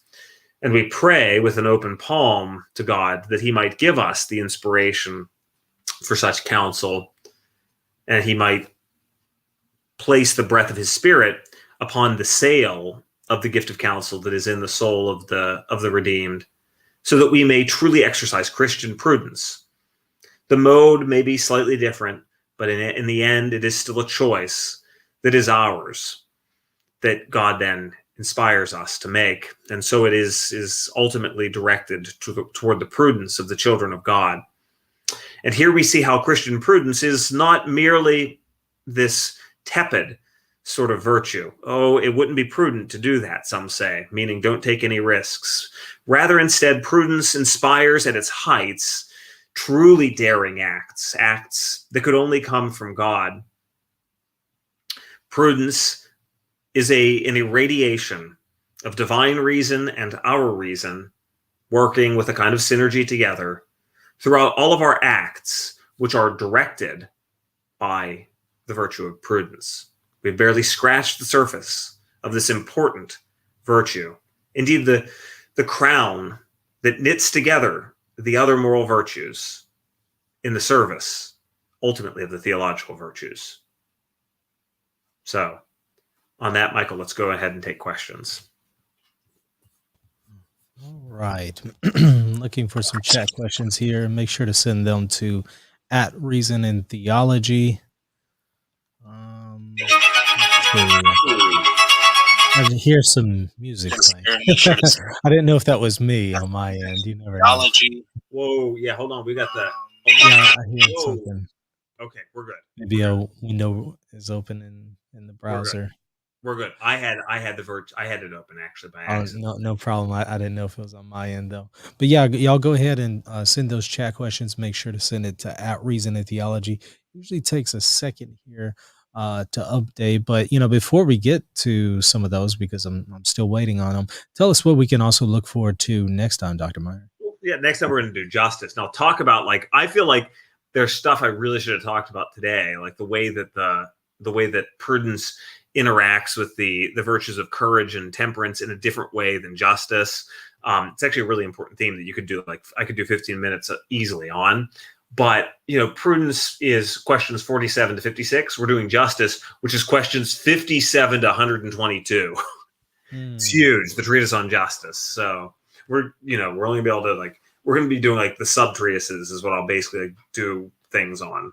And we pray with an open palm to God that he might give us the inspiration for such counsel, and he might place the breath of his Spirit upon the sail of the gift of counsel that is in the soul of the redeemed, so that we may truly exercise Christian prudence. The mode may be slightly different, but in the end, it is still a choice that is ours, that God then inspires us to make. And so it is ultimately directed toward the prudence of the children of God. And here we see how Christian prudence is not merely this tepid sort of virtue. Oh, it wouldn't be prudent to do that, some say, meaning don't take any risks. Rather, instead, prudence inspires at its heights truly daring acts that could only come from God. Prudence is an irradiation of divine reason and our reason working with a kind of synergy together throughout all of our acts, which are directed by the virtue of prudence. We've barely scratched the surface of this important virtue. Indeed, the crown that knits together the other moral virtues in the service, ultimately, of the theological virtues. So, on that, Michael, let's go ahead and take questions. All right. Looking for some chat questions here. Make sure to send them to @ReasonInTheology. I hear some music playing. I didn't know if that was me on my end. You never know. Whoa, yeah, hold on. We got that. Yeah, I hear something. Okay, we're good. Maybe a window is open in the browser. We're good. I had it open actually by accident. No problem. I didn't know if it was on my end though. But yeah, y'all go ahead and send those chat questions. Make sure to send it to @ReasonInTheology. Usually takes a second here to update. But before we get to some of those, because I'm still waiting on them, tell us what we can also look forward to next time, Dr. Meyer. Yeah, next time we're going to do justice. Now talk about, I feel like there's stuff I really should have talked about today, like the way that prudence interacts with the virtues of courage and temperance in a different way than justice. It's actually a really important theme that you could do. I could do 15 minutes easily on. But prudence is questions 47 to 56. We're doing justice, which is questions 57 to 122. It's huge. The treatise on justice. So we're only going to be able to we're going to be doing the sub treatises is what I'll basically do things on.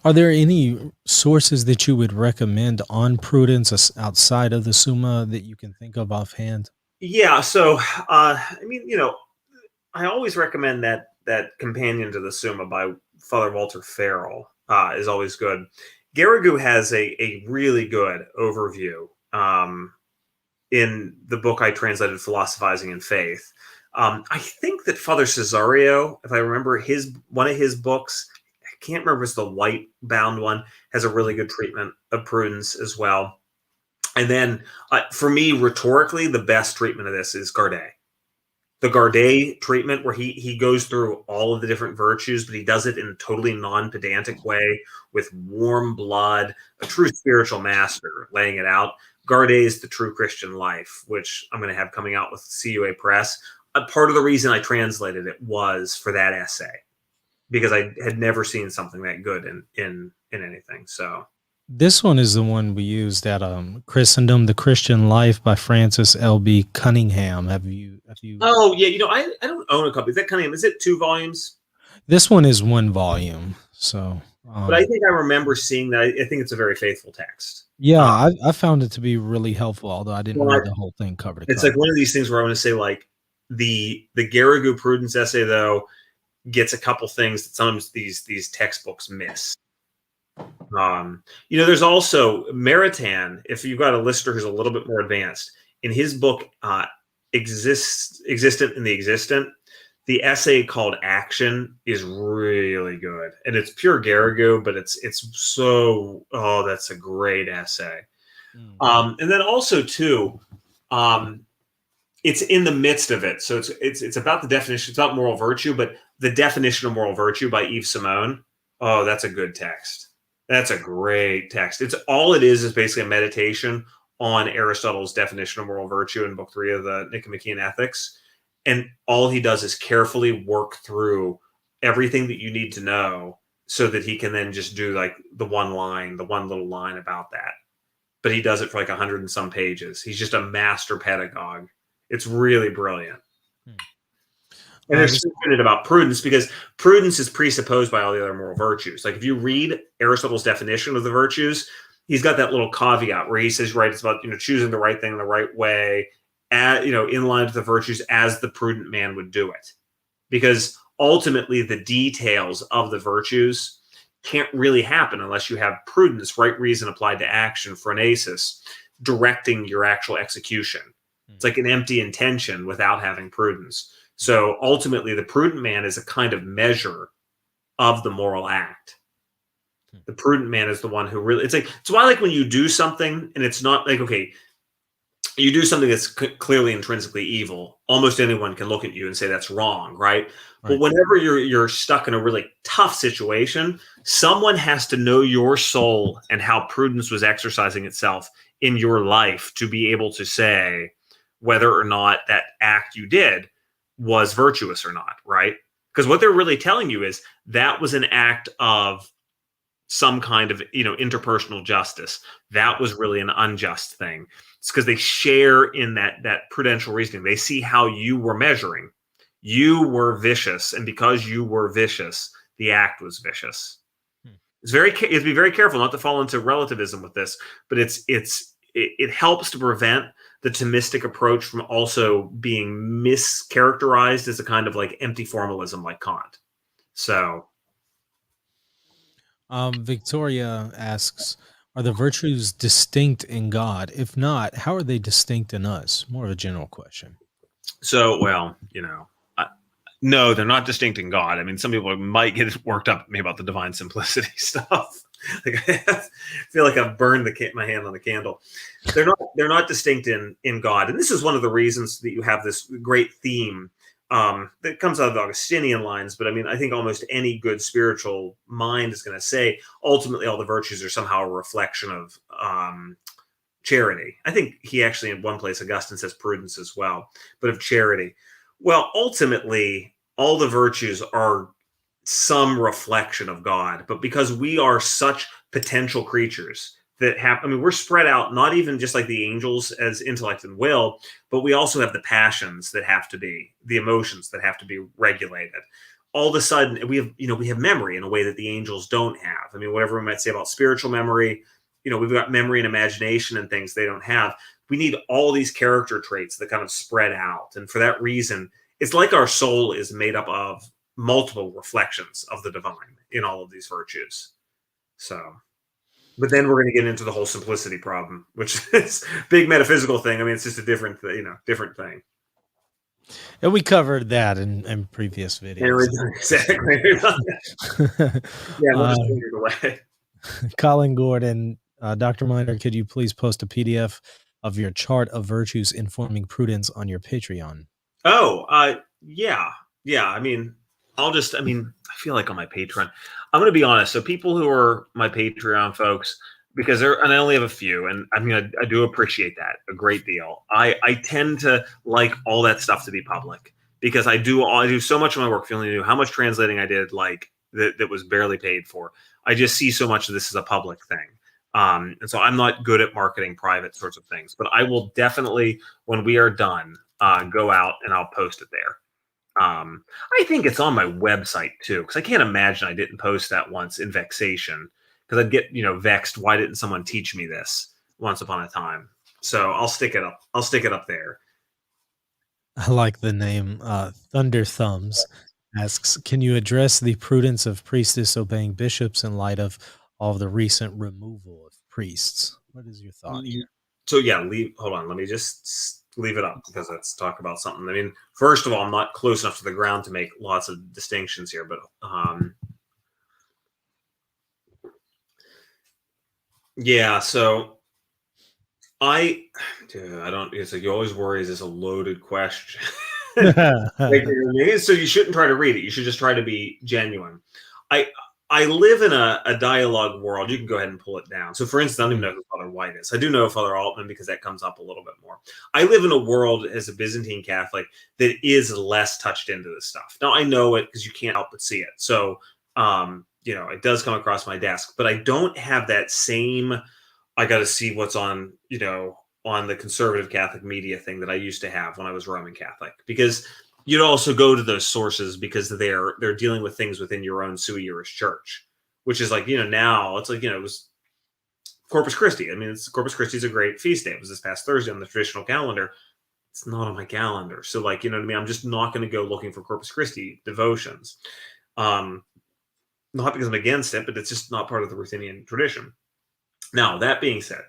Are there any sources that you would recommend on prudence outside of the Summa that you can think of offhand? Yeah. So, I always recommend that companion to the Summa by Father Walter Farrell is always good. Garrigou has a really good overview in the book I translated, Philosophizing in Faith. I think that Father Cesario, if I remember one of his books, I can't remember if it's the white bound one, has a really good treatment of prudence as well. And then for me, rhetorically, the best treatment of this is Gardet. The Gardet treatment, where he goes through all of the different virtues, but he does it in a totally non-pedantic way with warm blood, a true spiritual master laying it out. Gardet is the true Christian life, which I'm going to have coming out with CUA Press. Part of the reason I translated it was for that essay. because I had never seen something that good in anything. So This one is the one we used at Christendom, The Christian Life by Francis L.B. Cunningham. Have you oh yeah, I don't own a copy. Is that Cunningham? Is it 2 volumes? This one is one volume. So But I think I remember seeing that. I think it's a very faithful text. yeah, I found it to be really helpful, although I didn't Well, read the whole thing cover to It's cover. like one of these things where I want to say, like, the Garrigou Prudence essay, though, gets a couple things that sometimes these textbooks miss. There's also Maritain. If you've got a listener who's a little bit more advanced, in his book, Existent in the Existent, the essay called Action is really good. And it's pure Garrigou, but it's so, that's a great essay. And then also, too, it's in the midst of it. So it's about the definition. It's about moral virtue, but the definition of moral virtue by Yves Simon. Oh, that's a good text. That's a great text. It is basically a meditation on Aristotle's definition of moral virtue in Book 3 of the Nicomachean Ethics. And all he does is carefully work through everything that you need to know so that he can then just do like the one little line about that. But he does it for like 100 and some pages. He's just a master pedagogue. It's really brilliant. And there's something about prudence, because prudence is presupposed by all the other moral virtues. Like if you read Aristotle's definition of the virtues, he's got that little caveat where he says, right, it's about choosing the right thing in the right way, in line with the virtues as the prudent man would do it. Because ultimately the details of the virtues can't really happen unless you have prudence, right reason applied to action, phronesis, directing your actual execution. It's like an empty intention without having prudence. So ultimately, the prudent man is a kind of measure of the moral act. The prudent man is the one who really, it's why, like, when you do something and it's not like, okay, you do something that's clearly intrinsically evil, almost anyone can look at you and say that's wrong, right? But whenever you're stuck in a really tough situation, someone has to know your soul and how prudence was exercising itself in your life to be able to say whether or not that act you did was virtuous or not, right? Because what they're really telling you is that was an act of some kind of, interpersonal justice. That was really an unjust thing. It's because they share in that prudential reasoning. They see how you were measuring. You were vicious, and because you were vicious, the act was vicious. You have to be very careful not to fall into relativism with this, but it helps to prevent the Thomistic approach from also being mischaracterized as a kind of like empty formalism like Kant. So Victoria asks, are the virtues distinct in God? If not, how are they distinct in us? More of a general question. So, well, no, they're not distinct in God. I mean, some people might get worked up at me about the divine simplicity stuff. Like, I feel like I've burned my hand on the candle. They're not distinct in God. And this is one of the reasons that you have this great theme that comes out of the Augustinian lines. But I mean, I think almost any good spiritual mind is going to say ultimately all the virtues are somehow a reflection of charity. I think he actually, in one place, Augustine says prudence as well, but of charity. Well, ultimately, all the virtues are some reflection of God, but because we are such potential creatures that we're spread out, not even just like the angels as intellect and will, but we also have the passions that have to be, the emotions that have to be regulated. All of a sudden, we have memory in a way that the angels don't have. I mean, whatever we might say about spiritual memory, we've got memory and imagination and things they don't have. We need all these character traits that kind of spread out. And for that reason, it's like our soul is made up of multiple reflections of the divine in all of these virtues. So, but then we're going to get into the whole simplicity problem, which is a big metaphysical thing. I mean, it's just a different thing. And we covered that in previous videos. Exactly. Yeah, we'll just move it away. Colin Gordon, Dr. Miner, could you please post a PDF of your chart of virtues informing prudence on your Patreon? Oh, yeah. I mean, I feel like on my Patreon, I'm going to be honest. So people who are my Patreon folks, because and I only have a few, and I mean, I do appreciate that a great deal. I tend to like all that stuff to be public because I do so much of my work feeling new. How much translating I did, like that was barely paid for. I just see so much of this as a public thing. And so I'm not good at marketing private sorts of things, but I will definitely, when we are done, go out and I'll post it there. I think it's on my website too, because I can't imagine I didn't post that once in vexation, because I'd get, vexed. Why didn't someone teach me this once upon a time? So I'll stick it up. I'll stick it up there. I like the name. Thunder Thumbs asks, can you address the prudence of priests disobeying bishops in light of all of the recent removal of priests? What is your thought here? So yeah, hold on. Let me just leave it up, because let's talk about something. I mean, first of all, I'm not close enough to the ground to make lots of distinctions here, but yeah. So I don't. It's like you always worry, is this a loaded question? So you shouldn't try to read it. You should just try to be genuine. I live in a dialogue world. You can go ahead and pull it down. So, for instance, I don't even know who Father White is. I do know Father Altman, because that comes up a little bit more. I live in a world as a Byzantine Catholic that is less touched into this stuff. Now, I know it because you can't help but see it. So, it does come across my desk, but I don't have that same, I got to see what's on, on the conservative Catholic media thing that I used to have when I was Roman Catholic, because you'd also go to those sources because they're dealing with things within your own sui juris church, which is like, now it's like, it was Corpus Christi. I mean, Corpus Christi is a great feast day. It was this past Thursday on the traditional calendar. It's not on my calendar. So like, what I mean? I'm just not going to go looking for Corpus Christi devotions. Not because I'm against it, but it's just not part of the Ruthenian tradition. Now, that being said,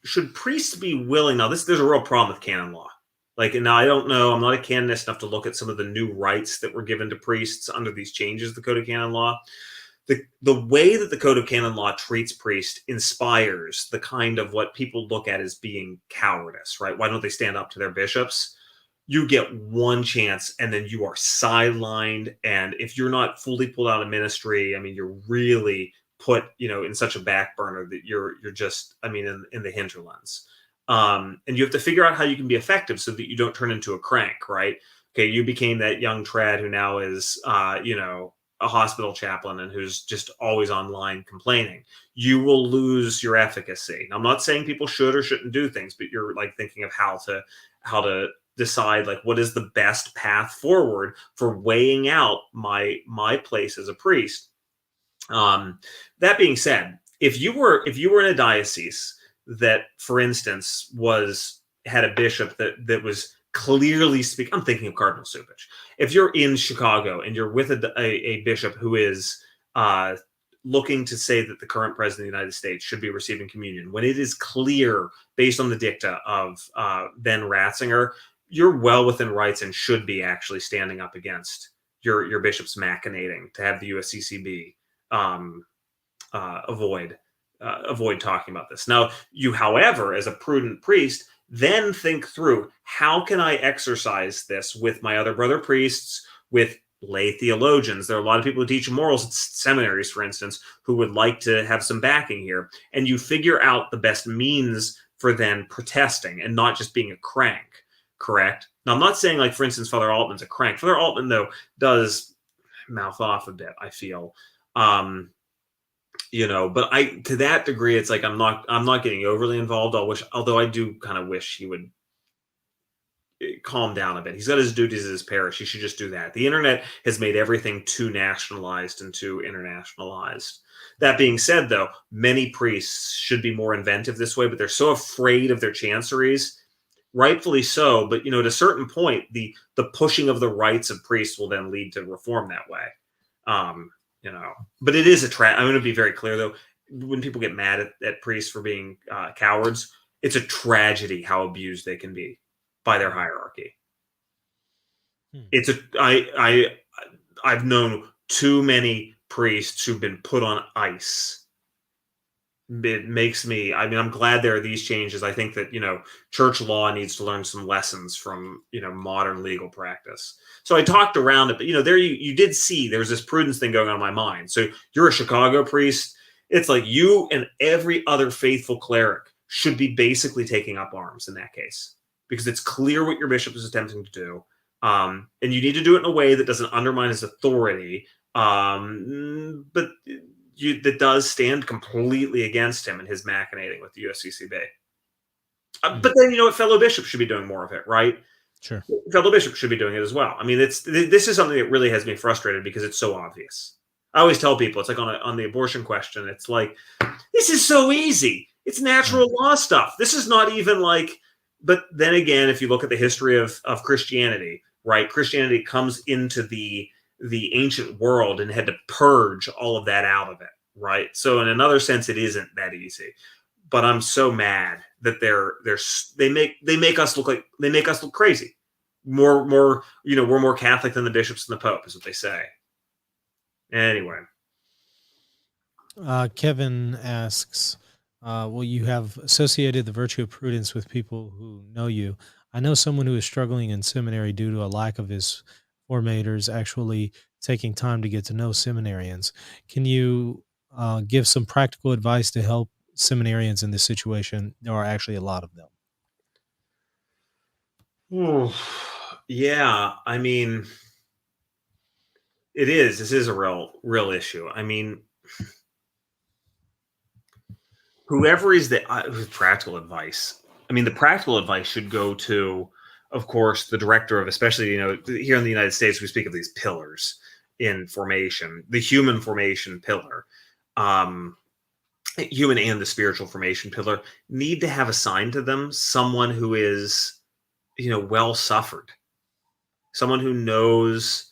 should priests be willing? Now, there's a real problem with canon law. Like, now I don't know, I'm not a canonist enough to look at some of the new rights that were given to priests under these changes to the Code of Canon Law. The way that the Code of Canon Law treats priests inspires the kind of what people look at as being cowardice, right? Why don't they stand up to their bishops? You get one chance and then you are sidelined. And if you're not fully pulled out of ministry, I mean, you're really put, in such a back burner that you're just, I mean, in the hinterlands. And you have to figure out how you can be effective so that you don't turn into a crank, right? Okay, you became that young trad who now is, a hospital chaplain and who's just always online complaining. You will lose your efficacy. Now, I'm not saying people should or shouldn't do things, but you're like thinking of how to decide, like, what is the best path forward for weighing out my place as a priest. That being said, if you were in a diocese that, for instance, had a bishop that was clearly speaking, I'm thinking of Cardinal Supich. If you're in Chicago and you're with a bishop who is looking to say that the current president of the United States should be receiving communion, when it is clear, based on the dicta of Ben Ratzinger, you're well within rights and should be actually standing up against your bishop's machinating to have the USCCB avoid talking about this. Now, you, however, as a prudent priest, then think through, how can I exercise this with my other brother priests, with lay theologians? There are a lot of people who teach morals at seminaries, for instance, who would like to have some backing here. And you figure out the best means for then protesting and not just being a crank, correct? Now, I'm not saying, like, for instance, Father Altman's a crank. Father Altman, though, does mouth off a bit, I feel. But to that degree, it's like I'm not getting overly involved. Although I do kind of wish he would calm down a bit. He's got his duties as his parish. He should just do that. The internet has made everything too nationalized and too internationalized. That being said, though, many priests should be more inventive this way, but they're so afraid of their chanceries, rightfully so. But at a certain point, the pushing of the rights of priests will then lead to reform that way. But it is I'm going to be very clear, though. When people get mad at priests for being cowards, it's a tragedy how abused they can be by their hierarchy. I've known too many priests who've been put on ice. It makes me, I'm glad there are these changes. I think that, church law needs to learn some lessons from, modern legal practice. So I talked around it, but, there you did see there's this prudence thing going on in my mind. So you're a Chicago priest. It's like you and every other faithful cleric should be basically taking up arms in that case, because it's clear what your bishop is attempting to do. And you need to do it in a way that doesn't undermine his authority, but that does stand completely against him and his machinating with the USCCB. But then, fellow bishops should be doing more of it, right? Sure. Fellow bishops should be doing it as well. I mean, this is something that really has me frustrated because it's so obvious. I always tell people, it's like on the abortion question, it's like, this is so easy. It's natural law stuff. This is not even like, but then again, if you look at the history of Christianity, right? Christianity comes into the ancient world and had to purge all of that out of it, right? So in another sense, it isn't that easy. But I'm so mad that they make us look crazy. More, we're more Catholic than the bishops and the Pope, is what they say. Anyway. Kevin asks, well, you have associated the virtue of prudence with people who know you. I know someone who is struggling in seminary due to a lack of his formators actually taking time to get to know seminarians. Can you give some practical advice to help seminarians in this situation? There are actually a lot of them. Yeah, I mean, this is a real issue. I mean, whoever is with practical advice, I mean, the practical advice should go to, of course, the director of, especially, here in the United States, we speak of these pillars in formation, the human formation pillar, human and the spiritual formation pillar, need to have assigned to them someone who is, well suffered, someone who knows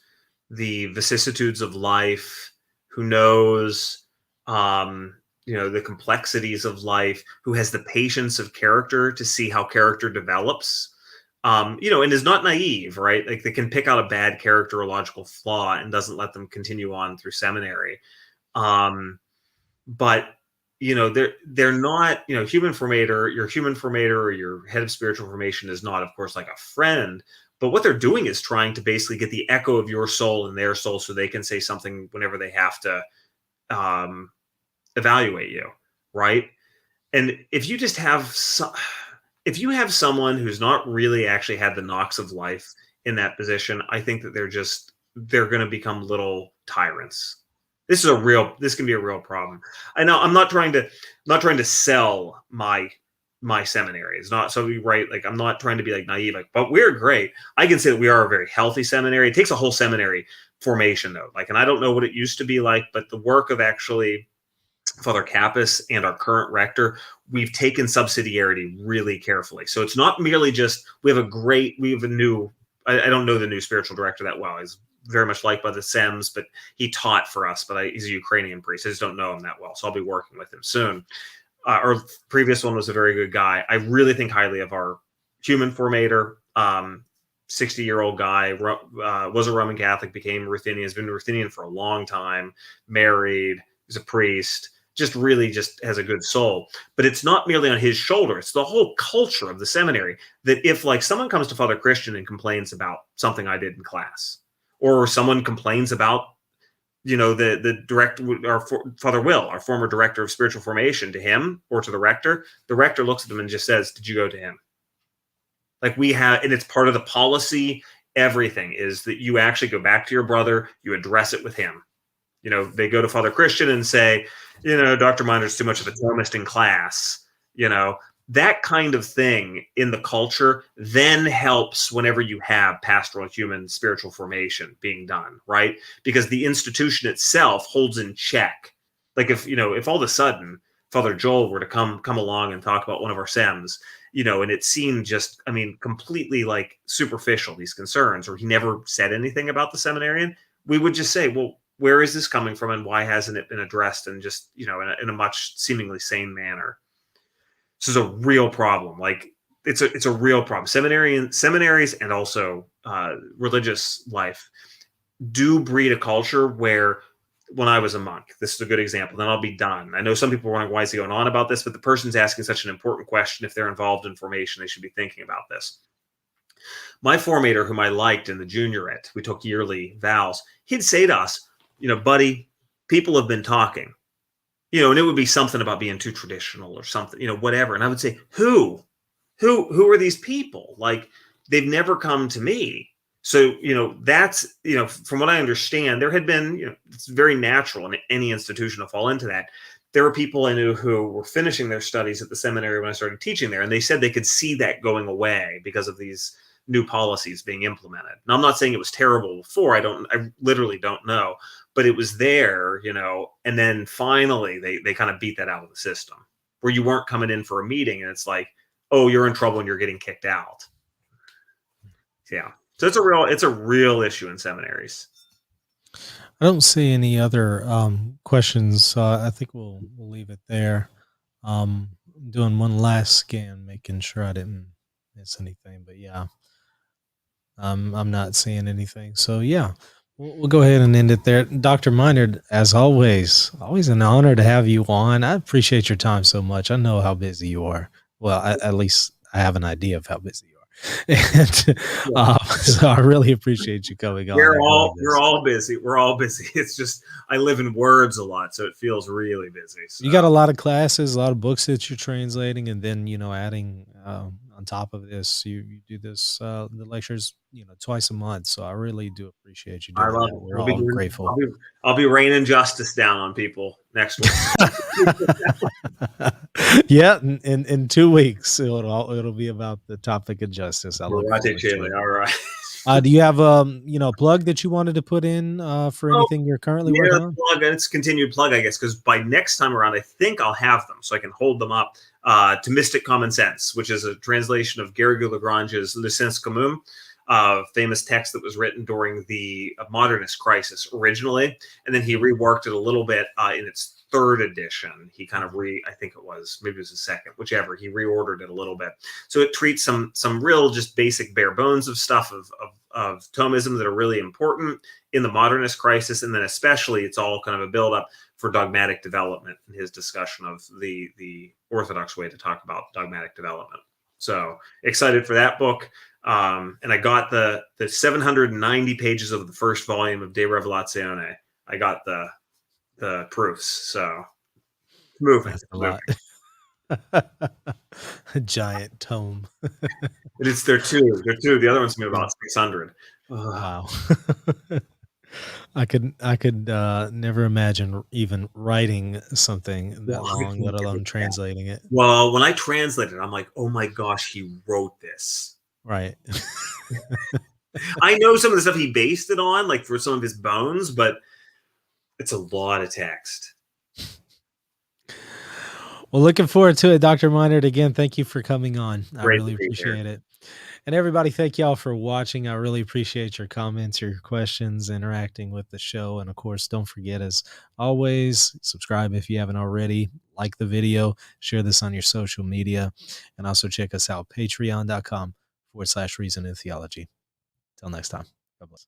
the vicissitudes of life, who knows, the complexities of life, who has the patience of character to see how character develops, and is not naive, right? Like, they can pick out a bad character or logical flaw and doesn't let them continue on through seminary. But, they're not, human formator, your human formator or your head of spiritual formation is not, of course, like a friend. But what they're doing is trying to basically get the echo of your soul in their soul so they can say something whenever they have to evaluate you, right? And if you just have if you have someone who's not really actually had the knocks of life in that position, I think that they're going to become little tyrants. This can be a real problem. I know I'm not trying to sell my seminary. It's not so right. Like, I'm not trying to be like naive, but we're great. I can say that we are a very healthy seminary. It takes a whole seminary formation though. And I don't know what it used to be like, but the work of actually Father Kappas and our current rector, we've taken subsidiarity really carefully. So it's not merely just, we have a new, I don't know the new spiritual director that well. He's very much liked by the Sems, but he taught for us, but he's a Ukrainian priest. I just don't know him that well. So I'll be working with him soon. Our previous one was a very good guy. I really think highly of our human formator, 60-year-old guy, was a Roman Catholic, became Ruthenian, has been Ruthenian for a long time, married, is a priest, just has a good soul. But it's not merely on his shoulder. It's the whole culture of the seminary that if someone comes to Father Christian and complains about something I did in class, or someone complains about, the director, or Father Will, our former director of spiritual formation, to him or to the rector looks at them and just says, did you go to him? And it's part of the policy. Everything is that you actually go back to your brother, you address it with him. They go to Father Christian and say, Dr. Miner's too much of a Thomist in class, that kind of thing in the culture then helps whenever you have pastoral human spiritual formation being done, right? Because the institution itself holds in check. Like, if all of a sudden Father Joel were to come along and talk about one of our Sems, and it seemed just, completely superficial, these concerns, or he never said anything about the seminarian, we would just say, well, where is this coming from and why hasn't it been addressed and just, in a much seemingly sane manner? This is a real problem. It's a real problem. Seminaries and also religious life do breed a culture where, when I was a monk, this is a good example, then I'll be done. I know some people are wondering why is he going on about this, but the person's asking such an important question. If they're involved in formation, they should be thinking about this. My formator, whom I liked in the juniorate, we took yearly vows, he'd say to us, buddy, people have been talking. And it would be something about being too traditional or something, whatever. And I would say, who are these people? They've never come to me. So, that's, from what I understand, there had been, it's very natural in any institution to fall into that. There were people I knew who were finishing their studies at the seminary when I started teaching there, and they said they could see that going away because of these new policies being implemented. Now, I'm not saying it was terrible before. I literally don't know, but it was there, and then finally they kind of beat that out of the system, where you weren't coming in for a meeting and it's like, oh, you're in trouble and you're getting kicked out. Yeah. So it's a real issue in seminaries. I don't see any other questions. So I think we'll leave it there. Doing one last scan, making sure I didn't miss anything. But yeah, I'm not seeing anything. So yeah, we'll go ahead and end it there. Dr. Minard, as always an honor to have you on. I appreciate your time so much. I know how busy you are. Well, at least I have an idea of how busy you are. And so I really appreciate you coming on. We're all busy. We're all busy. It's just I live in words a lot, so it feels really busy. So. You got a lot of classes, a lot of books that you're translating, and then adding on top of this, you do this the lectures twice a month. So I really do appreciate you doing that. We're all grateful. I'll be raining justice down on people next week. Yeah, in 2 weeks it'll be about the topic of justice. All right. Do you have a plug that you wanted to put in for anything you're currently working on? Plug, it's continued plug, I guess, because by next time around, I think I'll have them so I can hold them up to Mystic Common Sense, which is a translation of Garrigou-Lagrange's Le Sens Commun, famous text that was written during the modernist crisis originally, and then he reworked it a little bit in its third edition. He kind of I think it was the second, whichever. He reordered it a little bit, so it treats some real just basic bare bones of stuff of Thomism that are really important in the modernist crisis, and then especially it's all kind of a build up for dogmatic development in his discussion of the orthodox way to talk about dogmatic development. So excited for that book. And I got the 790 pages of the first volume of De Revelatione. I got the proofs. So moving. That's a lot. A giant tome. They're two. The other one's about 600. Wow. I could never imagine even writing something that long, let alone translating it. Well, when I translated, I'm like, oh my gosh, he wrote this. Right. I know some of the stuff he based it on, like for some of his bones, but it's a lot of text. Well, looking forward to it, Dr. Minard. Again, thank you for coming on. I really appreciate it. And everybody, thank y'all for watching. I really appreciate your comments, your questions, interacting with the show. And of course, don't forget, as always, subscribe if you haven't already, like the video, share this on your social media, and also check us out, patreon.com/Reason in Theology. Till next time. God bless.